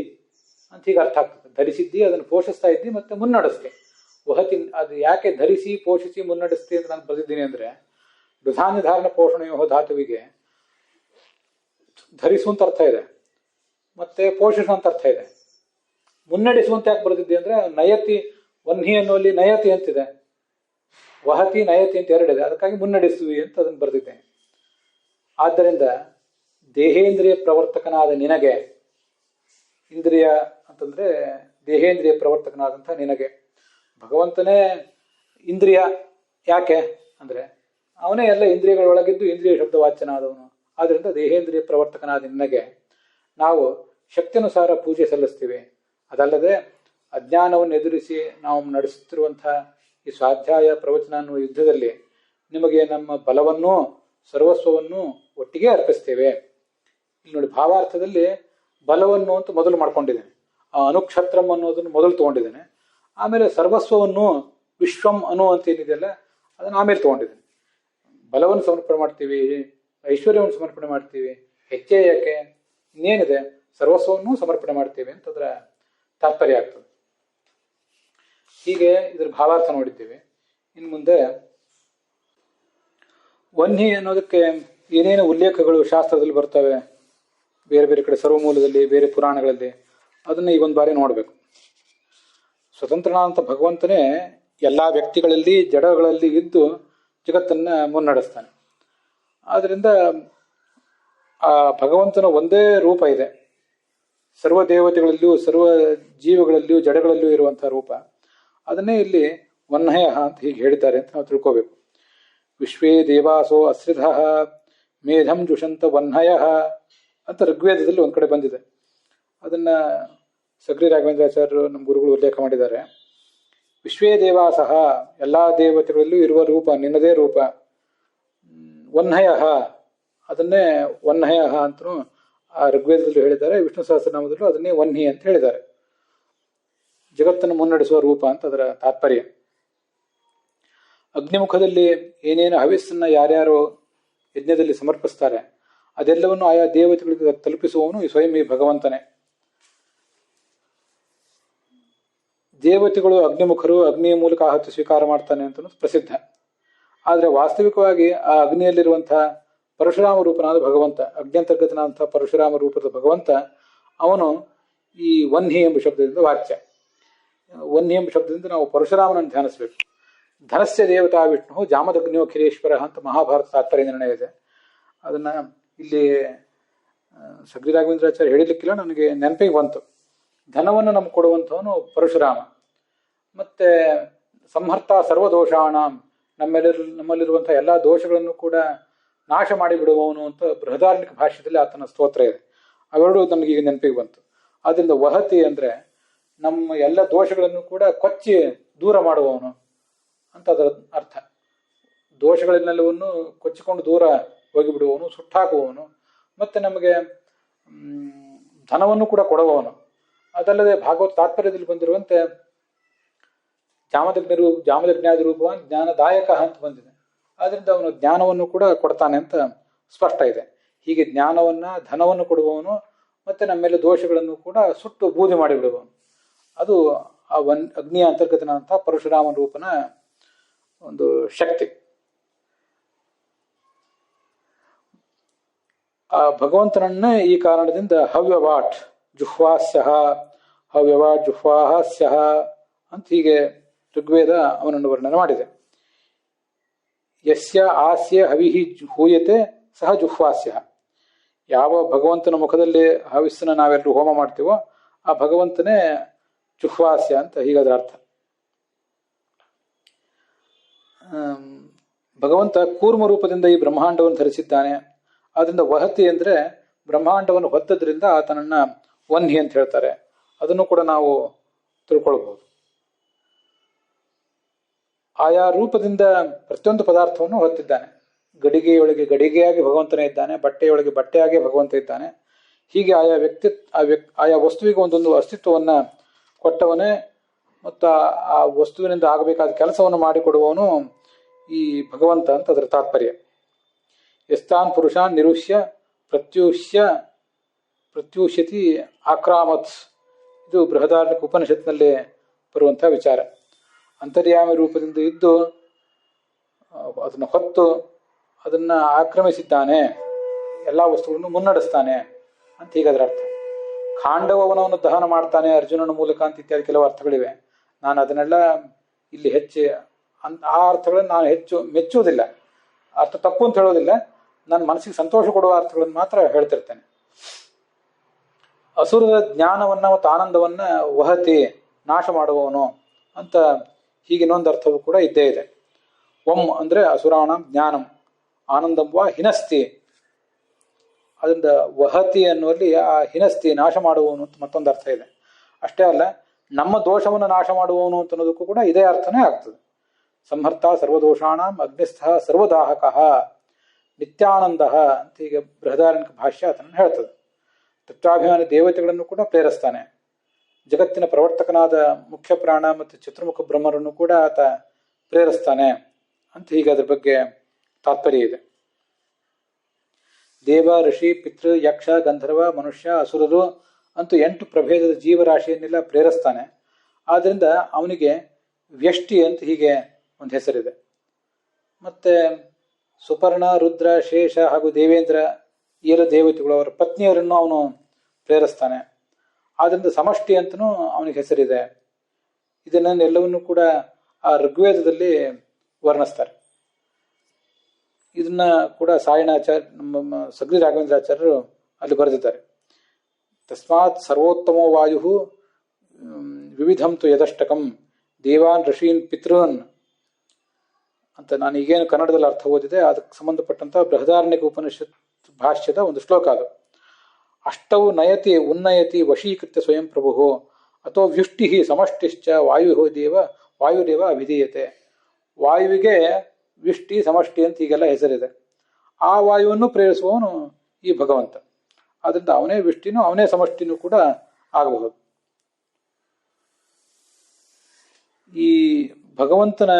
ಅಂತ ಈಗ ಅರ್ಥ ಆಗ್ತದೆ. ಧರಿಸಿದ್ದಿ, ಅದನ್ನು ಪೋಷಿಸ್ತಾ ಇದ್ದಿ ಮತ್ತೆ ಮುನ್ನಡೆಸ್ತೆ. ವಹತಿ, ಅದು ಯಾಕೆ ಧರಿಸಿ ಪೋಷಿಸಿ ಮುನ್ನಡೆಸ್ತೆ ಅಂತ ನಾನು ಬರೆದಿದ್ದೀನಿ ಅಂದ್ರೆ, ಧಾನ್ಯ ಧಾರಣ ಪೋಷಣೆಯೋ ಧಾತುವಿಗೆ ಧರಿಸುವಂತ ಅರ್ಥ ಇದೆ, ಮತ್ತೆ ಪೋಷಿಸುವಂತ ಅರ್ಥ ಇದೆ. ಮುನ್ನಡೆಸುವಂತ ಯಾಕೆ ಬರೆದಿದ್ದೆ ಅಂದ್ರೆ, ನಯತಿ ವನ್ಹಿ ಅನ್ನುವಲ್ಲಿ ನಯತಿ ಅಂತಿದೆ, ವಹತಿ ನಯತಿ ಅಂತ ಎರಡಿದೆ, ಅದಕ್ಕಾಗಿ ಮುನ್ನಡೆಸುವಿ ಅಂತ ಅದನ್ನು ಬರೆದಿದ್ದೇನೆ. ಆದ್ದರಿಂದ ದೇಹೇಂದ್ರಿಯ ಪ್ರವರ್ತಕನಾದ ನಿನಗೆ, ಇಂದ್ರಿಯ ಅಂತಂದ್ರೆ ದೇಹೇಂದ್ರಿಯ ಪ್ರವರ್ತಕನಾದಂಥ ನಿನಗೆ, ಭಗವಂತನೇ ಇಂದ್ರಿಯ. ಯಾಕೆ ಅಂದ್ರೆ ಅವನೇ ಎಲ್ಲ ಇಂದ್ರಿಯಗಳೊಳಗಿದ್ದು ಇಂದ್ರಿಯ ಶಬ್ದವಾಚ್ಯನಾದವನು. ಆದ್ದರಿಂದ ದೇಹೇಂದ್ರಿಯ ಪ್ರವರ್ತಕನಾದ ನಿನಗೆ ನಾವು ಶಕ್ತಿಯನುಸಾರ ಪೂಜೆ ಸಲ್ಲಿಸ್ತೀವಿ. ಅದಲ್ಲದೆ ಅಜ್ಞಾನವನ್ನು ಎದುರಿಸಿ ನಾವು ನಡೆಸುತ್ತಿರುವಂತಹ ಈ ಸ್ವಾಧ್ಯಾಯ ಪ್ರವಚನ ಅನ್ನುವ ಯುದ್ಧದಲ್ಲಿ ನಿಮಗೆ ನಮ್ಮ ಬಲವನ್ನೂ ಸರ್ವಸ್ವವನ್ನು ಒಟ್ಟಿಗೆ ಅರ್ಪಿಸ್ತೇವೆ. ಇಲ್ಲಿ ನೋಡಿ, ಭಾವಾರ್ಥದಲ್ಲಿ ಬಲವನ್ನು ಅಂತ ಮೊದಲು ಮಾಡ್ಕೊಂಡಿದ್ದೇನೆ, ಅನುಕ್ಷತ್ರಂ ಅನ್ನೋದನ್ನು ಮೊದಲು ತಗೊಂಡಿದ್ದೇನೆ, ಆಮೇಲೆ ಸರ್ವಸ್ವವನ್ನು ವಿಶ್ವಂ ಅನ್ನುವಂತ ಏನಿದೆಯಲ್ಲ ಅದನ್ನು ಆಮೇಲೆ ತಗೊಂಡಿದ್ದೇನೆ. ಬಲವನ್ನು ಸಮರ್ಪಣೆ ಮಾಡ್ತೀವಿ, ಐಶ್ವರ್ಯವನ್ನು ಸಮರ್ಪಣೆ ಮಾಡ್ತೀವಿ, ಹೆಚ್ಚೆ ಯಾಕೆ, ಇನ್ನೇನಿದೆ, ಸರ್ವಸ್ವವನ್ನು ಸಮರ್ಪಣೆ ಮಾಡ್ತೀವಿ ಅಂತ ಅದರ ತಾತ್ಪರ್ಯ ಆಗ್ತದೆ. ಹೀಗೆ ಇದರ ಭಾವಾರ್ಥ ನೋಡಿದ್ದೀವಿ. ಇನ್ನು ಮುಂದೆ ವನ್ಹಿ ಅನ್ನೋದಕ್ಕೆ ಏನೇನು ಉಲ್ಲೇಖಗಳು ಶಾಸ್ತ್ರದಲ್ಲಿ ಬರ್ತವೆ, ಬೇರೆ ಬೇರೆ ಕಡೆ ಸರ್ವಮೂಲದಲ್ಲಿ, ಬೇರೆ ಪುರಾಣಗಳಲ್ಲಿ, ಅದನ್ನು ಈಗೊಂದು ಬಾರಿ ನೋಡಬೇಕು. ಸ್ವತಂತ್ರನಾದಂಥ ಭಗವಂತನೇ ಎಲ್ಲ ವ್ಯಕ್ತಿಗಳಲ್ಲಿ, ಜಡಗಳಲ್ಲಿ ಇದ್ದು ಜಗತ್ತನ್ನು ಮುನ್ನಡೆಸ್ತಾನೆ. ಆದ್ದರಿಂದ ಆ ಭಗವಂತನ ಒಂದೇ ರೂಪ ಇದೆ, ಸರ್ವ ದೇವತೆಗಳಲ್ಲಿಯೂ ಸರ್ವ ಜೀವಗಳಲ್ಲಿಯೂ ಜಡಗಳಲ್ಲಿಯೂ ಇರುವಂತಹ ರೂಪ. ಅದನ್ನೇ ಇಲ್ಲಿ ವನ್ಹಯ ಅಂತ ಹೀಗೆ ಹೇಳಿದ್ದಾರೆ ಅಂತ ನಾವು ತಿಳ್ಕೋಬೇಕು. ವಿಶ್ವೇ ದೇವಾಸೋ ಅಶ್ರಿಧ ಮೇಧಂ ಜುಷಂತ ವನ್ಹಯ ಅಂತ ಋಗ್ವೇದದಲ್ಲಿ ಒಂದು ಕಡೆ ಬಂದಿದೆ. ಅದನ್ನ ಸಕ್ರಿ ರಾಘವೇಂದ್ರಾಚಾರ್ಯರು ನಮ್ಮ ಗುರುಗಳು ಉಲ್ಲೇಖ ಮಾಡಿದ್ದಾರೆ. ವಿಶ್ವೇ ದೇವಾಸಹ, ಎಲ್ಲಾ ದೇವತೆಗಳಲ್ಲೂ ಇರುವ ರೂಪ ನಿನ್ನದೇ ರೂಪ. ವನ್ಹಯ, ಅದನ್ನೇ ವನ್ಹಯ ಅಂತನೂ ಆ ಋಗ್ವೇದದಲ್ಲೂ ಹೇಳಿದ್ದಾರೆ, ವಿಷ್ಣು ಸಹಸ್ರನಾಮದಲ್ಲೂ ಅದನ್ನೇ ವನ್ಹಿ ಅಂತ ಹೇಳಿದ್ದಾರೆ. ಜಗತ್ತನ್ನು ಮುನ್ನಡೆಸುವ ರೂಪ ಅಂತ ಅದರ ತಾತ್ಪರ್ಯ. ಅಗ್ನಿಮುಖದಲ್ಲಿ ಏನೇನು ಹವಿಸ್ಸನ್ನ ಯಾರ್ಯಾರು ಯಜ್ಞದಲ್ಲಿ ಸಮರ್ಪಿಸ್ತಾರೆ ಅದೆಲ್ಲವನ್ನು ಆಯಾ ದೇವತೆಗಳಿಗೆ ತಲುಪಿಸುವವನು ಸ್ವಯಂ ಈ ಭಗವಂತನೇ. ದೇವತೆಗಳು ಅಗ್ನಿಮುಖರು, ಅಗ್ನಿಯ ಮೂಲಕ ಆಹುತಿ ಸ್ವೀಕಾರ ಮಾಡ್ತಾನೆ ಅಂತ ಪ್ರಸಿದ್ಧ. ಆದರೆ ವಾಸ್ತವಿಕವಾಗಿ ಆ ಅಗ್ನಿಯಲ್ಲಿರುವಂತಹ ಪರಶುರಾಮ ರೂಪನಾದ ಭಗವಂತ, ಅಗ್ನ್ಯಂತರ್ಗತನಾದಂತಹ ಪರಶುರಾಮ ರೂಪದ ಭಗವಂತ, ಅವನು ಈ ವನ್ಹಿ ಎಂಬ ಶಬ್ದದಿಂದ ವಾಚ್ಯ. ವನ್ಹಿ ಎಂಬ ಶಬ್ದದಿಂದ ನಾವು ಪರಶುರಾಮನನ್ನು ಧ್ಯಾನಿಸಬೇಕು. ಧನಸ್ಯ ದೇವತಾ ವಿಷ್ಣು ಜಾಮದಗ್ನ್ಯೋಖಿರೇಶ್ವರ ಅಂತ ಮಹಾಭಾರತ ತಾತ್ಪರ್ಯ ನಿರ್ಣಯ ಇದೆ. ಅದನ್ನ ಇಲ್ಲಿ ಸಗ್ರಿ ರಾಘವೇಂದ್ರಾಚಾರ್ಯ ಹೇಳಿಲಿಕ್ಕಿಲ್ಲ, ನನಗೆ ನೆನಪಿಗೆ ಬಂತು. ಧನವನ್ನು ನಮ್ಗೆ ಕೊಡುವಂಥವನು ಪರಶುರಾಮ. ಮತ್ತೆ ಸಂಹರ್ತ ಸರ್ವದೋಷಾಣ, ನಮ್ಮಲ್ಲಿರುವಂತಹ ಎಲ್ಲಾ ದೋಷಗಳನ್ನು ಕೂಡ ನಾಶ ಮಾಡಿಬಿಡುವವನು ಅಂತ ಬೃಹದಾರಣ್ಯಕ ಭಾಷ್ಯದಲ್ಲಿ ಆತನ ಸ್ತೋತ್ರ ಇದೆ. ಅವೆರಡೂ ನಮಗೀಗ ನೆನಪಿಗೆ ಬಂತು. ಆದ್ರಿಂದ ವಹತಿ ಅಂದ್ರೆ ನಮ್ಮ ಎಲ್ಲ ದೋಷಗಳನ್ನು ಕೂಡ ಕೊಚ್ಚಿ ದೂರ ಮಾಡುವವನು ಅಂತ ಅದರ ಅರ್ಥ. ದೋಷಗಳನ್ನೆಲ್ಲವನ್ನು ಕೊಚ್ಚಿಕೊಂಡು ದೂರ ಹೋಗಿಬಿಡುವವನು, ಸುಟ್ಟಾಕುವವನು, ಮತ್ತೆ ನಮಗೆ ಧನವನ್ನು ಕೂಡ ಕೊಡುವವನು. ಅದಲ್ಲದೆ ಭಾಗವತ ತಾತ್ಪರ್ಯದಲ್ಲಿ ಬಂದಿರುವಂತೆ ಜಾಮದಗ್ನ್ಯಾದಿ ರೂಪವಾನ್ ಜ್ಞಾನದಾಯಕ ಅಂತ ಬಂದಿದೆ. ಆದ್ರಿಂದ ಅವನು ಜ್ಞಾನವನ್ನು ಕೂಡ ಕೊಡ್ತಾನೆ ಅಂತ ಸ್ಪಷ್ಟ ಇದೆ. ಹೀಗೆ ಜ್ಞಾನವನ್ನ, ಧನವನ್ನು ಕೊಡುವವನು, ಮತ್ತೆ ನಮ್ಮೆಲ್ಲ ದೋಷಗಳನ್ನು ಕೂಡ ಸುಟ್ಟು ಬೂದಿ ಮಾಡಿಬಿಡುವವನು. ಅದು ಆ ಅಗ್ನಿಯ ಅಂತರ್ಗತನಾದಂತಹ ಪರಶುರಾಮನ ರೂಪನ ಒಂದು ಶಕ್ತಿ. ಆ ಭಗವಂತನನ್ನ ಈ ಕಾರಣದಿಂದ ಹವ್ಯವಾಟ್ ಜುಹ್ವಾಸ್ಯ, ಹವ್ಯವಾಟ್ ಜುಹ್ವಾಸ್ಯ ಅಂತ ಹೀಗೆ ಋಗ್ವೇದ ಅವನನ್ನು ವರ್ಣನೆ ಮಾಡಿದೆ. ಯಸ್ಯ ಆಸ್ಯ ಹವಿಹಿ ಹೂಯತೆ ಸಹ ಜುಹ್ವಾಸ್ಯ. ಯಾವ ಭಗವಂತನ ಮುಖದಲ್ಲಿ ಹವಿಸ್ಸನ್ನ ನಾವೆಲ್ಲರೂ ಹೋಮ ಮಾಡ್ತೀವೋ ಆ ಭಗವಂತನೇ ಜುಹ್ವಾಸ್ಯ ಅಂತ ಹೀಗದರ ಅರ್ಥ. ಭಗವಂತ ಕೂರ್ಮ ರೂಪದಿಂದ ಈ ಬ್ರಹ್ಮಾಂಡವನ್ನು ಧರಿಸಿದ್ದಾನೆ. ಆದ್ರಿಂದ ವಹತಿ ಅಂದ್ರೆ ಬ್ರಹ್ಮಾಂಡವನ್ನು ಹೊತ್ತದ್ರಿಂದ ಆತನನ್ನ ವನ್ಹಿ ಅಂತ ಹೇಳ್ತಾರೆ. ಅದನ್ನು ಕೂಡ ನಾವು ತಿಳ್ಕೊಳ್ಬಹುದು. ಆಯಾ ರೂಪದಿಂದ ಪ್ರತಿಯೊಂದು ಪದಾರ್ಥವನ್ನು ಹೊತ್ತಿದ್ದಾನೆ. ಗಡಿಗೆಯೊಳಗೆ ಗಡಿಗೆಯಾಗಿ ಭಗವಂತನೇ ಇದ್ದಾನೆ, ಬಟ್ಟೆಯೊಳಗೆ ಬಟ್ಟೆಯಾಗಿ ಭಗವಂತ ಇದ್ದಾನೆ. ಹೀಗೆ ಆಯಾ ವಸ್ತುವಿಗೆ ಒಂದೊಂದು ಅಸ್ತಿತ್ವವನ್ನ ಕೊಟ್ಟವನೇ ಮತ್ತು ಆ ವಸ್ತುವಿನಿಂದ ಆಗಬೇಕಾದ ಕೆಲಸವನ್ನು ಮಾಡಿಕೊಡುವವನು ಈ ಭಗವಂತ ಅಂತ ಅದರ ತಾತ್ಪರ್ಯ. ಯಸ್ತಾನ್ ಪುರುಷಾನ್ ನಿರುಷ್ಯ ಪ್ರತ್ಯೂಷ್ಯತಿ ಆಕ್ರಾಮತ್, ಇದು ಬೃಹದಾರಣ್ಯಕ ಉಪನಿಷತ್ನಲ್ಲಿ ಬರುವಂತಹ ವಿಚಾರ. ಅಂತರ್ಯಾಮಿ ರೂಪದಿಂದ ಇದ್ದು ಅದನ್ನು ಹೊತ್ತು ಅದನ್ನ ಆಕ್ರಮಿಸಿದ್ದಾನೆ, ಎಲ್ಲ ವಸ್ತುಗಳನ್ನು ಮುನ್ನಡೆಸ್ತಾನೆ ಅಂತ ಹೀಗದರ ಅರ್ಥ. ಖಾಂಡವವನ್ನು ದಹನ ಮಾಡ್ತಾನೆ ಅರ್ಜುನನ ಮೂಲಕ ಅಂತ ಇತ್ಯಾದಿ ಕೆಲವು ಅರ್ಥಗಳಿವೆ. ನಾನು ಅದನ್ನೆಲ್ಲ ಇಲ್ಲಿ ಆ ಅರ್ಥಗಳನ್ನು ನಾನು ಹೆಚ್ಚು ಮೆಚ್ಚುವುದಿಲ್ಲ, ಅರ್ಥ ತಪ್ಪು ಅಂತ ಹೇಳೋದಿಲ್ಲ. ನನ್ನ ಮನಸ್ಸಿಗೆ ಸಂತೋಷ ಕೊಡುವ ಅರ್ಥಗಳನ್ನು ಮಾತ್ರ ಹೇಳ್ತಿರ್ತೇನೆ. ಅಸುರದ ಜ್ಞಾನವನ್ನ ಮತ್ತು ಆನಂದವನ್ನ ವಹತಿ, ನಾಶ ಮಾಡುವವನು ಅಂತ ಹೀಗೆ ಇನ್ನೊಂದು ಅರ್ಥವೂ ಕೂಡ ಇದ್ದೇ ಇದೆ. ಒಂ ಅಂದ್ರೆ ಅಸುರಾಣಂ ಜ್ಞಾನಂ, ಆನಂದಂ ವಾ ಹಿನಸ್ತಿ. ಅದರಿಂದ ವಹತಿ ಅನ್ನುವಲ್ಲಿ ಆ ಹಿನಸ್ತಿ, ನಾಶ ಮಾಡುವವನು ಅಂತ ಮತ್ತೊಂದು ಅರ್ಥ ಇದೆ. ಅಷ್ಟೇ ಅಲ್ಲ, ನಮ್ಮ ದೋಷವನ್ನು ನಾಶ ಮಾಡುವವನು ಅಂತ ಅನ್ನೋದಕ್ಕೂ ಕೂಡ ಇದೇ ಅರ್ಥನೇ ಆಗ್ತದೆ. ಸಂಹರ್ತ ಸರ್ವದೋಷಾಣಂ ಅಗ್ನಿಸ್ಥಃ ಸರ್ವದಾಹಕಃ ನಿತ್ಯಾನಂದ ಅಂತ ಈಗ ಬೃಹದಾರಣ್ಯಕ ಭಾಷ್ಯ ಅದನ್ನು ಹೇಳ್ತದೆ. ತತ್ವಾಭಿಮಾನಿ ದೇವತೆಗಳನ್ನು ಕೂಡ ಪ್ರೇರಿಸ್ತಾನೆ. ಜಗತ್ತಿನ ಪ್ರವರ್ತಕನಾದ ಮುಖ್ಯ ಪ್ರಾಣ ಮತ್ತು ಚತುರ್ಮುಖ ಬ್ರಹ್ಮರನ್ನು ಕೂಡ ಆತ ಪ್ರೇರಿಸ್ತಾನೆ ಅಂತ ಹೀಗೆ ಅದ್ರ ಬಗ್ಗೆ ತಾತ್ಪರ್ಯ ಇದೆ. ದೇವ, ಋಷಿ, ಪಿತೃ, ಯಕ್ಷ, ಗಂಧರ್ವ, ಮನುಷ್ಯ, ಅಸುರರು ಅಂತೂ 8 ಪ್ರಭೇದದ ಜೀವರಾಶಿಯನ್ನೆಲ್ಲ ಪ್ರೇರಿಸ್ತಾನೆ. ಆದ್ರಿಂದ ಅವನಿಗೆ ವ್ಯಷ್ಟಿ ಅಂತ ಹೀಗೆ ಒಂದು ಹೆಸರಿದೆ. ಮತ್ತೆ ಸುಪರ್ಣ, ರುದ್ರ, ಶೇಷ ಹಾಗೂ ದೇವೇಂದ್ರ ಏಳು ದೇವತೆಗಳು, ಅವರ ಪತ್ನಿಯರನ್ನು ಅವನು ಪ್ರೇರಿಸ್ತಾನೆ. ಆದ್ರಿಂದ ಸಮಷ್ಟಿ ಅಂತನೂ ಅವನಿಗೆ ಹೆಸರಿದೆ. ಇದನ್ನೆಲ್ಲವನ್ನು ಕೂಡ ಆ ಋಗ್ವೇದದಲ್ಲಿ ವರ್ಣಿಸ್ತಾರೆ. ಇದನ್ನ ಕೂಡ ಸಾಯಣಾಚಾರ್ಯ, ನಮ್ಮ ಸಗ್ರಿ ರಾಘವೇಂದ್ರಾಚಾರ್ಯರು ಅಲ್ಲಿ ಬರೆದಿದ್ದಾರೆ. ತಸ್ಮಾತ್ ಸರ್ವೋತ್ತಮೋ ವಾಯು ವಿವಿಧಂ ತು ಯದಷ್ಟಕಂ ದೇವಾನ್ ಋಷೀನ್ ಪಿತೃನ್ ಅಂತ ನಾನು ಈಗೇನು ಕನ್ನಡದಲ್ಲಿ ಅರ್ಥ ಓದಿದೆ ಅದಕ್ಕೆ ಸಂಬಂಧಪಟ್ಟಂತ ಬೃಹದಾರಣ್ಯಕ ಉಪನಿಷತ್ ಭಾಷ್ಯದ ಒಂದು ಶ್ಲೋಕ ಅದು. ಅಷ್ಟವು ನಯತಿ ಉನ್ನಯತಿ ವಶೀಕೃತ್ಯ ಸ್ವಯಂ ಪ್ರಭು ಅಥೋ ವ್ಯುಷ್ಟಿ ಸಮಷ್ಟಿಶ್ಚ ವಾಯುದೇವ ಅಭಿಧೀಯತೆ. ವಾಯುವಿಗೆ ವ್ಯುಷ್ಟಿ, ಸಮಷ್ಟಿ ಅಂತ ಹೀಗೆಲ್ಲ ಹೆಸರಿದೆ. ಆ ವಾಯುವನ್ನು ಪ್ರೇರಿಸುವವನು ಈ ಭಗವಂತ. ಆದ್ರಿಂದ ಅವನೇ ವ್ಯುಷ್ಟಿನೂ ಅವನೇ ಸಮಷ್ಟಿನೂ ಕೂಡ ಆಗಬಹುದು. ಈ ಭಗವಂತನ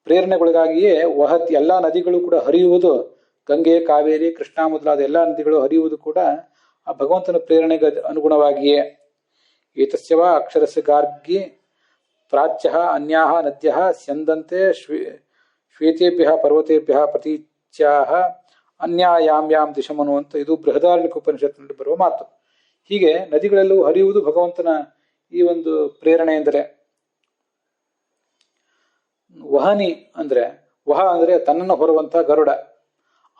ಪ್ರೇರಣೆಗಳಿಗಾಗಿಯೇ ವಹತ್ ಎಲ್ಲ ನದಿಗಳು ಕೂಡ ಹರಿಯುವುದು, ಗಂಗೆ, ಕಾವೇರಿ, ಕೃಷ್ಣ ಮೊದಲಾದ ಎಲ್ಲ ನದಿಗಳು ಹರಿಯುವುದು ಕೂಡ ಆ ಭಗವಂತನ ಪ್ರೇರಣೆಗೆ ಅನುಗುಣವಾಗಿಯೇ. ಏತಸ್ಯವ ಅಕ್ಷರಸ್ಯ ಗಾರ್ಗಿ ಪ್ರಾಚ್ಯ ಅನ್ಯಾಹ ನದ್ಯ ಸ್ಯಂದಂತೆ ಶ್ವೇತೇಭ್ಯ ಪರ್ವತೇಭ್ಯ ಪ್ರತೀಚ್ಯಾಹ ಅನ್ಯಾಯಾಮ್ಯಾಂ ದಿಶಮನು ಅಂತ ಇದು ಬೃಹದಾರಣ್ಯಕ ಉಪನಿಷತ್ತಿನಲ್ಲಿ ಬರುವ ಮಾತು. ಹೀಗೆ ನದಿಗಳೆಲ್ಲವೂ ಹರಿಯುವುದು ಭಗವಂತನ ಈ ಒಂದು ಪ್ರೇರಣೆಯಿಂದಲೇ. ವಹನಿ ಅಂದ್ರೆ ವಹ ಅಂದ್ರೆ ತನ್ನನ್ನು ಹೊರುವಂತಹ ಗರುಡ,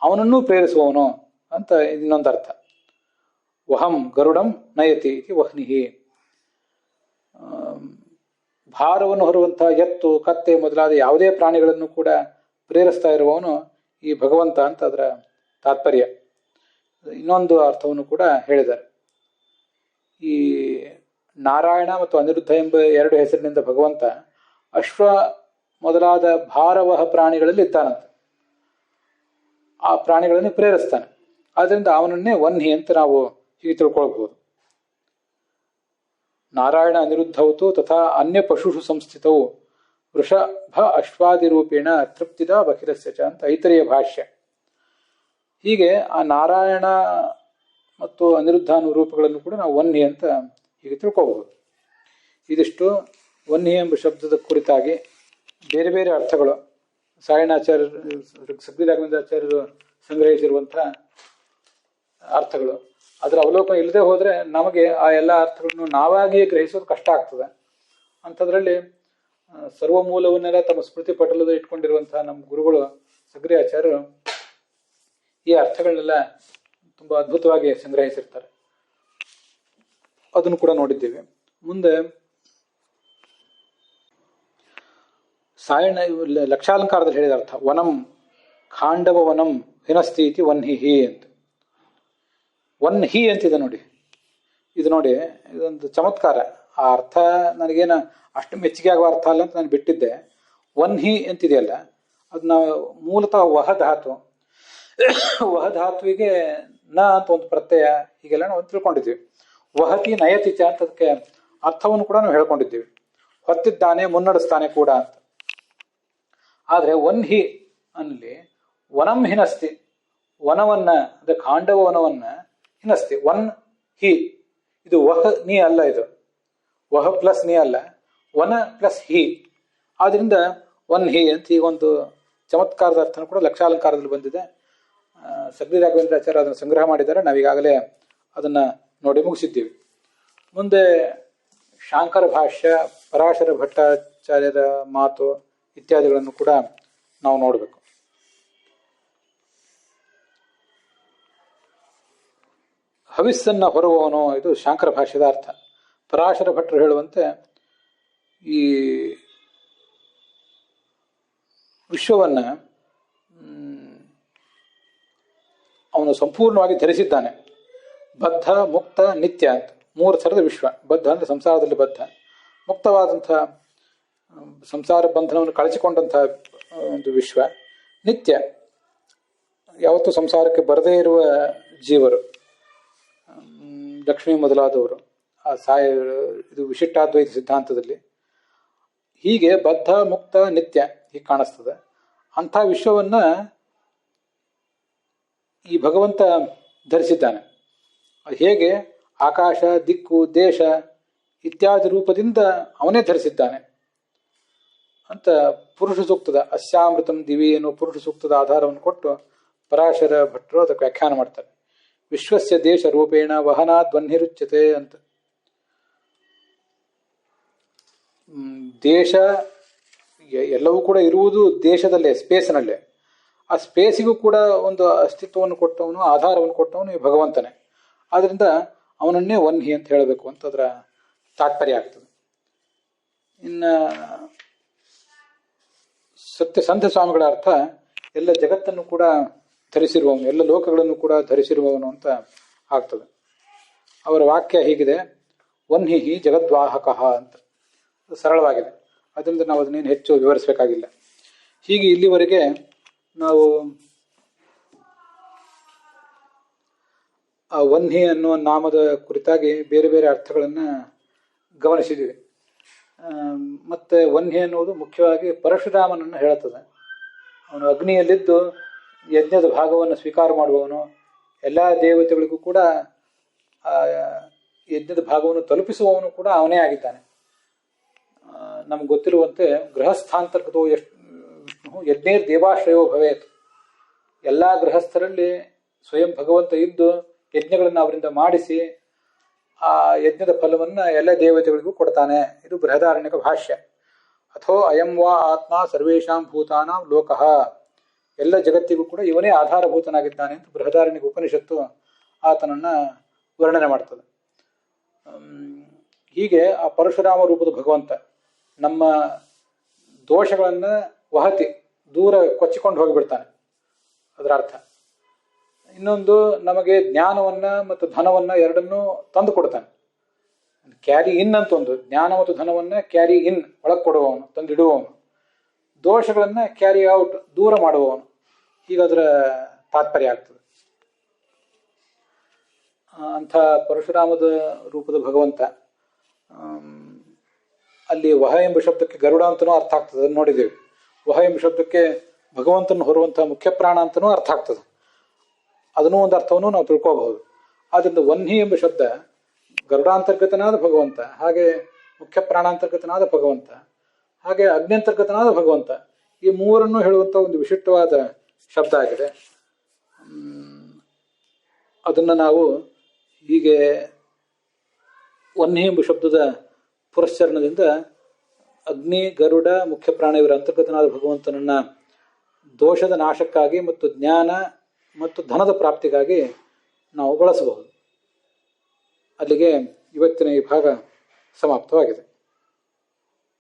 ಅವನನ್ನೂ ಪ್ರೇರಿಸುವವನು ಅಂತ ಇನ್ನೊಂದು ಅರ್ಥ. ವಹಂ ಗರುಡಂ ನಯತಿ ಇತಿ ವಹ್ನಿಹಿ. ಭಾರವನ್ನು ಹೊರುವಂತಹ ಎತ್ತು, ಕತ್ತೆ ಮೊದಲಾದ ಯಾವುದೇ ಪ್ರಾಣಿಗಳನ್ನು ಕೂಡ ಪ್ರೇರಿಸ್ತಾ ಇರುವವನು ಈ ಭಗವಂತ ಅಂತ ಅದರ ತಾತ್ಪರ್ಯ. ಇನ್ನೊಂದು ಅರ್ಥವನ್ನು ಕೂಡ ಹೇಳಿದ್ದಾರೆ. ಈ ನಾರಾಯಣ ಮತ್ತು ಅನಿರುದ್ಧ ಎಂಬ 2 ಹೆಸರಿನಿಂದ ಭಗವಂತ ಅಶ್ವ ಮೊದಲಾದ ಭಾರವಹ ಪ್ರಾಣಿಗಳಲ್ಲಿ ಇದ್ದಾನಂತೆ. ಆ ಪ್ರಾಣಿಗಳನ್ನು ಪ್ರೇರಿಸ್ತಾನೆ. ಆದ್ರಿಂದ ಅವನನ್ನೇ ವನ್ಹಿ ಅಂತ ನಾವು ಹೀಗೆ ತಿಳ್ಕೊಳ್ಬಹುದು. ನಾರಾಯಣ ಅನಿರುದ್ಧವತು ತಥಾ ಅನ್ಯ ಪಶುಷು ಸಂಸ್ಥಿತವು ವೃಷಭ ಅಶ್ವಾದಿ ರೂಪೇಣ ತೃಪ್ತಿದ ಬಹಿರಸ್ಯ ಚ ಅಂತ ಐತರೇಯ ಭಾಷ್ಯ. ಹೀಗೆ ಆ ನಾರಾಯಣ ಮತ್ತು ಅನಿರುದ್ಧ ಅನ್ನೋ ರೂಪಗಳನ್ನು ಕೂಡ ನಾವು ವನ್ಹಿ ಅಂತ ಹೀಗೆ ತಿಳ್ಕೋಬಹುದು. ಇದಿಷ್ಟು ವನ್ಹಿ ಎಂಬ ಶಬ್ದದ ಕುರಿತಾಗಿ ಬೇರೆ ಬೇರೆ ಅರ್ಥಗಳು ಸಾಯಣಾಚಾರ್ಯರು, ಸಗ್ರಿ ರಾಘವೇಂದ್ರಾಚಾರ್ಯರು ಸಂಗ್ರಹಿಸಿರುವಂತಹ ಅರ್ಥಗಳು. ಅದರ ಅವಲೋಕನ ಇಲ್ಲದೆ ಹೋದ್ರೆ ನಮಗೆ ಆ ಎಲ್ಲ ಅರ್ಥಗಳನ್ನು ನಾವಾಗಿಯೇ ಗ್ರಹಿಸೋದು ಕಷ್ಟ ಆಗ್ತದೆ. ಅಂಥದ್ರಲ್ಲಿ ಸರ್ವ ಮೂಲವನ್ನೆಲ್ಲ ತಮ್ಮ ಸ್ಮೃತಿ ಪಟಲದ ಇಟ್ಕೊಂಡಿರುವಂತಹ ನಮ್ಮ ಗುರುಗಳು ಸಗ್ರಿ ಆಚಾರ್ಯರು ಈ ಅರ್ಥಗಳನ್ನೆಲ್ಲ ತುಂಬ ಅದ್ಭುತವಾಗಿ ಸಂಗ್ರಹಿಸಿರ್ತಾರೆ. ಅದನ್ನು ಕೂಡ ನೋಡಿದ್ದೇವೆ. ಮುಂದೆ ಸಾಯಣ ಲಕ್ಷಾಲಂಕಾರದಲ್ಲಿ ಹೇಳಿದ ಅರ್ಥ ವನಂ ಖಾಂಡವ ವನಂ ಹಿನಸ್ತಿ ಇತಿ ವನ್ಹಿ ಅಂತ. ವನ್ಹಿ ಅಂತಿದೆ ನೋಡಿ. ಇದು ನೋಡಿ, ಇದೊಂದು ಚಮತ್ಕಾರ. ಆ ಅರ್ಥ ನನಗೇನು ಅಷ್ಟು ಮೆಚ್ಚುಗೆ ಆಗುವ ಅರ್ಥ ಅಲ್ಲ ಅಂತ ನಾನು ಬಿಟ್ಟಿದ್ದೆ. ವನ್ಹಿ ಅಂತಿದೆಯಲ್ಲ, ಅದು ನಾವು ಮೂಲತಃ ವಹ ಧಾತು. ವಹ ಧಾತುವಿಗೆ ನ ಅಂತ ಒಂದು ಪ್ರತ್ಯಯ, ಹೀಗೆಲ್ಲ ನಾವು ತಿಳ್ಕೊಂಡಿದ್ದೀವಿ. ವಹತಿ ನಯತಿ ಚ ಅಂತ ಅದಕ್ಕೆ ಅರ್ಥವನ್ನು ಕೂಡ ನಾವು ಹೇಳ್ಕೊಂಡಿದ್ದೀವಿ. ಹೊತ್ತಿದ್ದಾನೆ, ಮುನ್ನಡೆಸ್ತಾನೆ ಕೂಡ ಅಂತ. ಆದರೆ ವನ್ಹಿ ಅನ್ನಲಿ ವನಂ ಹಿನಸ್ತಿ, ವನವನ್ನ ಅಂದರೆ ಖಾಂಡವ ವನವನ್ನ ಹಿನಸ್ತಿ. ವನ್ ಹಿ, ಇದು ವಹ ನೀ ಅಲ್ಲ, ಇದು ವಹ ಪ್ಲಸ್ ನೀ ಅಲ್ಲ, ವನ ಪ್ಲಸ್ ಹಿ. ಆದ್ರಿಂದ ವನ್ ಹಿ ಅಂತ ಈಗ ಒಂದು ಚಮತ್ಕಾರದ ಅರ್ಥನೂ ಕೂಡ ಲಕ್ಷಾಲಂಕಾರದಲ್ಲಿ ಬಂದಿದೆ. ಸಗ್ಲಿ ರಾಘವೇಂದ್ರಾಚಾರ್ಯ ಅದನ್ನು ಸಂಗ್ರಹ ಮಾಡಿದ್ದಾರೆ. ನಾವೀಗಾಗಲೇ ಅದನ್ನು ನೋಡಿ ಮುಗಿಸಿದ್ದೀವಿ. ಮುಂದೆ ಶಾಂಕರ ಭಾಷ್ಯ, ಪರಾಶರ ಭಟ್ಟಾಚಾರ್ಯರ ಮಾತು ಇತ್ಯಾದಿಗಳನ್ನು ಕೂಡ ನಾವು ನೋಡಬೇಕು. ಹವಿಸ್ಸನ್ನ ಹೊರುವವನು, ಇದು ಶಾಂಕರ ಭಾಷ್ಯದ ಅರ್ಥ. ಪರಾಶರ ಭಟ್ರು ಹೇಳುವಂತೆ ಈ ವಿಶ್ವವನ್ನ ಅವನು ಸಂಪೂರ್ಣವಾಗಿ ಧರಿಸಿದ್ದಾನೆ. ಬದ್ಧ, ಮುಕ್ತ, ನಿತ್ಯ ಅಂತ 3 ಥರದ ವಿಶ್ವ. ಬದ್ಧ ಅಂದರೆ ಸಂಸಾರದಲ್ಲಿ ಬದ್ಧ, ಮುಕ್ತವಾದಂಥ ಸಂಸಾರ ಬಂಧನವನ್ನು ಕಳಚಿಕೊಂಡಂತಹ ಒಂದು ವಿಶ್ವ, ನಿತ್ಯ ಯಾವತ್ತೂ ಸಂಸಾರಕ್ಕೆ ಬರದೇ ಇರುವ ಜೀವರು, ಲಕ್ಷ್ಮಿ ಮೊದಲಾದವರು, ಇದು ವಿಶಿಷ್ಟಾದ್ವೈತ ಸಿದ್ಧಾಂತದಲ್ಲಿ ಹೀಗೆ ಬದ್ಧ, ಮುಕ್ತ, ನಿತ್ಯ ಹೀಗೆ ಕಾಣಿಸ್ತದೆ. ಅಂಥ ವಿಶ್ವವನ್ನ ಈ ಭಗವಂತ ಧರಿಸಿದ್ದಾನೆ. ಹೇಗೆ ಆಕಾಶ, ದಿಕ್ಕು, ದೇಶ ಇತ್ಯಾದಿ ರೂಪದಿಂದ ಅವನೇ ಧರಿಸಿದ್ದಾನೆ ಅಂತ ಪುರುಷ ಸೂಕ್ತದ ಅಸ್ಯಾಮೃತಂ ದಿವಿ ಎನ್ನುವ ಪುರುಷ ಸೂಕ್ತದ ಆಧಾರವನ್ನು ಕೊಟ್ಟು ಪರಾಶರ ಭಟ್ರು ಅದಕ್ಕೆ ವ್ಯಾಖ್ಯಾನ ಮಾಡ್ತಾರೆ. ವಿಶ್ವಸ್ಯ ದೇಶ ರೂಪೇಣ ವಹನಾ ಧ್ವನ್ನಿರುಚ್ಯತೆ ಅಂತ. ದೇಶ ಎಲ್ಲವೂ ಕೂಡ ಇರುವುದು ದೇಶದಲ್ಲೇ, ಸ್ಪೇಸ್ನಲ್ಲೇ. ಆ ಸ್ಪೇಸಿಗೂ ಕೂಡ ಒಂದು ಅಸ್ತಿತ್ವವನ್ನು ಕೊಟ್ಟವನು, ಆಧಾರವನ್ನು ಕೊಟ್ಟವನು ಈ ಭಗವಂತನೇ. ಆದ್ರಿಂದ ಅವನನ್ನೇ ವನ್ಹಿ ಅಂತ ಹೇಳಬೇಕು ಅಂತ ಅದರ ತಾತ್ಪರ್ಯ ಆಗ್ತದೆ. ಇನ್ನು ಸತ್ಯಸಂಧ ಸ್ವಾಮಿಗಳ ಅರ್ಥ ಎಲ್ಲ ಜಗತ್ತನ್ನು ಕೂಡ ಧರಿಸಿರುವವನು, ಎಲ್ಲ ಲೋಕಗಳನ್ನು ಕೂಡ ಧರಿಸಿರುವವನು ಅಂತ ಆಗ್ತದೆ. ಅವರ ವಾಕ್ಯ ಹೀಗಿದೆ, ವನ್ಹಿ ಜಗದ್ವಾಹಕ ಅಂತ. ಸರಳವಾಗಿದೆ, ಅದರಿಂದ ನಾವು ಅದನ್ನೇನು ಹೆಚ್ಚು ವಿವರಿಸಬೇಕಾಗಿಲ್ಲ. ಹೀಗೆ ಇಲ್ಲಿವರೆಗೆ ನಾವು ಆ ವನ್ಹಿ ಅನ್ನುವ ನಾಮದ ಕುರಿತಾಗಿ ಬೇರೆ ಬೇರೆ ಅರ್ಥಗಳನ್ನು ಗಮನಿಸಿದ್ದೀವಿ. ಮತ್ತೆ ವನ್ಹಿ ಅನ್ನುವುದು ಮುಖ್ಯವಾಗಿ ಪರಶುರಾಮನನ್ನು ಹೇಳುತ್ತದೆ. ಅವನು ಅಗ್ನಿಯಲ್ಲಿದ್ದು ಯಜ್ಞದ ಭಾಗವನ್ನು ಸ್ವೀಕಾರ ಮಾಡುವವನು, ಎಲ್ಲ ದೇವತೆಗಳಿಗೂ ಕೂಡ ಆ ಯಜ್ಞದ ಭಾಗವನ್ನು ತಲುಪಿಸುವವನು ಕೂಡ ಅವನೇ ಆಗಿದ್ದಾನೆ. ನಮ್ಗೆ ಗೊತ್ತಿರುವಂತೆ ಗೃಹಸ್ಥಾಂತರ್ಗತೋ ವಿಷ್ಣು ಯಜ್ಞೇರ್ ದೇವಾಶ್ರಯೋ ಭವೇತ್. ಎಲ್ಲ ಗೃಹಸ್ಥರಲ್ಲಿ ಸ್ವಯಂ ಭಗವಂತ ಇದ್ದು ಯಜ್ಞಗಳನ್ನು ಅವರಿಂದ ಮಾಡಿಸಿ ಆ ಯಜ್ಞದ ಫಲವನ್ನ ಎಲ್ಲ ದೇವತೆಗಳಿಗೂ ಕೊಡ್ತಾನೆ. ಇದು ಬೃಹದಾರಣ್ಯಕ ಭಾಷ್ಯ. ಅಥೋ ಅಯಂ ವಾ ಆತ್ಮ ಸರ್ವೇಷಾಂ ಭೂತಾನಾಂ ಲೋಕಃ, ಎಲ್ಲ ಜಗತ್ತಿಗೂ ಕೂಡ ಇವನೇ ಆಧಾರಭೂತನಾಗಿದ್ದಾನೆ ಅಂತ ಬೃಹದಾರಣ್ಯಕ ಉಪನಿಷತ್ತು ಆತನನ್ನ ವರ್ಣನೆ ಮಾಡ್ತದೆ. ಹೀಗೆ ಆ ಪರಶುರಾಮ ರೂಪದ ಭಗವಂತ ನಮ್ಮ ದೋಷಗಳನ್ನ ವಹತಿ ದೂರ ಕೊಚ್ಚಿಕೊಂಡು ಹೋಗಿಬಿಡ್ತಾನೆ, ಅದರ ಅರ್ಥ. ಇನ್ನೊಂದು, ನಮಗೆ ಜ್ಞಾನವನ್ನ ಮತ್ತು ಧನವನ್ನ ಎರಡನ್ನೂ ತಂದು ಕೊಡ್ತಾನೆ. ಕ್ಯಾರಿ ಇನ್ ಅಂತ ಒಂದು, ಜ್ಞಾನ ಮತ್ತು ಧನವನ್ನ ಕ್ಯಾರಿ ಇನ್ ಒಳಗೆ ಕೊಡುವವನು, ತಂದಿಡುವವನು. ದೋಷಗಳನ್ನ ಕ್ಯಾರಿ ಔಟ್ ದೂರ ಮಾಡುವವನು. ಹೀಗದರ ತಾತ್ಪರ್ಯ ಆಗ್ತದೆ. ಅಂಥ ಪರಶುರಾಮದ ರೂಪದ ಭಗವಂತ. ಅಲ್ಲಿ ವಹ ಎಂಬ ಶಬ್ದಕ್ಕೆ ಗರುಡ ಅಂತನೂ ಅರ್ಥ ಆಗ್ತದೆ, ಅದನ್ನು ನೋಡಿದ್ದೇವೆ. ವಹ ಎಂಬ ಶಬ್ದಕ್ಕೆ ಭಗವಂತನ ಹೊರುವಂತಹ ಮುಖ್ಯ ಪ್ರಾಣ ಅಂತನೂ ಅರ್ಥ ಆಗ್ತದೆ. ಅದನ್ನೂ ಒಂದು ಅರ್ಥವನ್ನು ನಾವು ತಿಳ್ಕೋಬಹುದು. ಆದ್ದರಿಂದ ವನ್ಹಿ ಎಂಬ ಶಬ್ದ ಗರುಡಾಂತರ್ಗತನಾದ ಭಗವಂತ, ಹಾಗೆ ಮುಖ್ಯ ಪ್ರಾಣಾಂತರ್ಗತನಾದ ಭಗವಂತ, ಹಾಗೆ ಅಗ್ನ್ಯಂತರ್ಗತನಾದ ಭಗವಂತ, ಈ ಮೂರನ್ನು ಹೇಳುವಂಥ ಒಂದು ವಿಶಿಷ್ಟವಾದ ಶಬ್ದ ಆಗಿದೆ. ಅದನ್ನು ನಾವು ಹೀಗೆ ವನ್ಹಿ ಎಂಬ ಶಬ್ದದ ಪುರಶ್ಚರಣದಿಂದ ಅಗ್ನಿ, ಗರುಡ, ಮುಖ್ಯ ಪ್ರಾಣ ಇವರ ಅಂತರ್ಗತನಾದ ಭಗವಂತನನ್ನ ದೋಷದ ನಾಶಕ್ಕಾಗಿ ಮತ್ತು ಜ್ಞಾನ ಮತ್ತು ಧನದ ಪ್ರಾಪ್ತಿಗಾಗಿ ನಾವು ಬಳಸಬಹುದು. ಅಲ್ಲಿಗೆ ಇವತ್ತಿನ ಈ ಭಾಗ ಸಮಾಪ್ತವಾಗಿದೆ.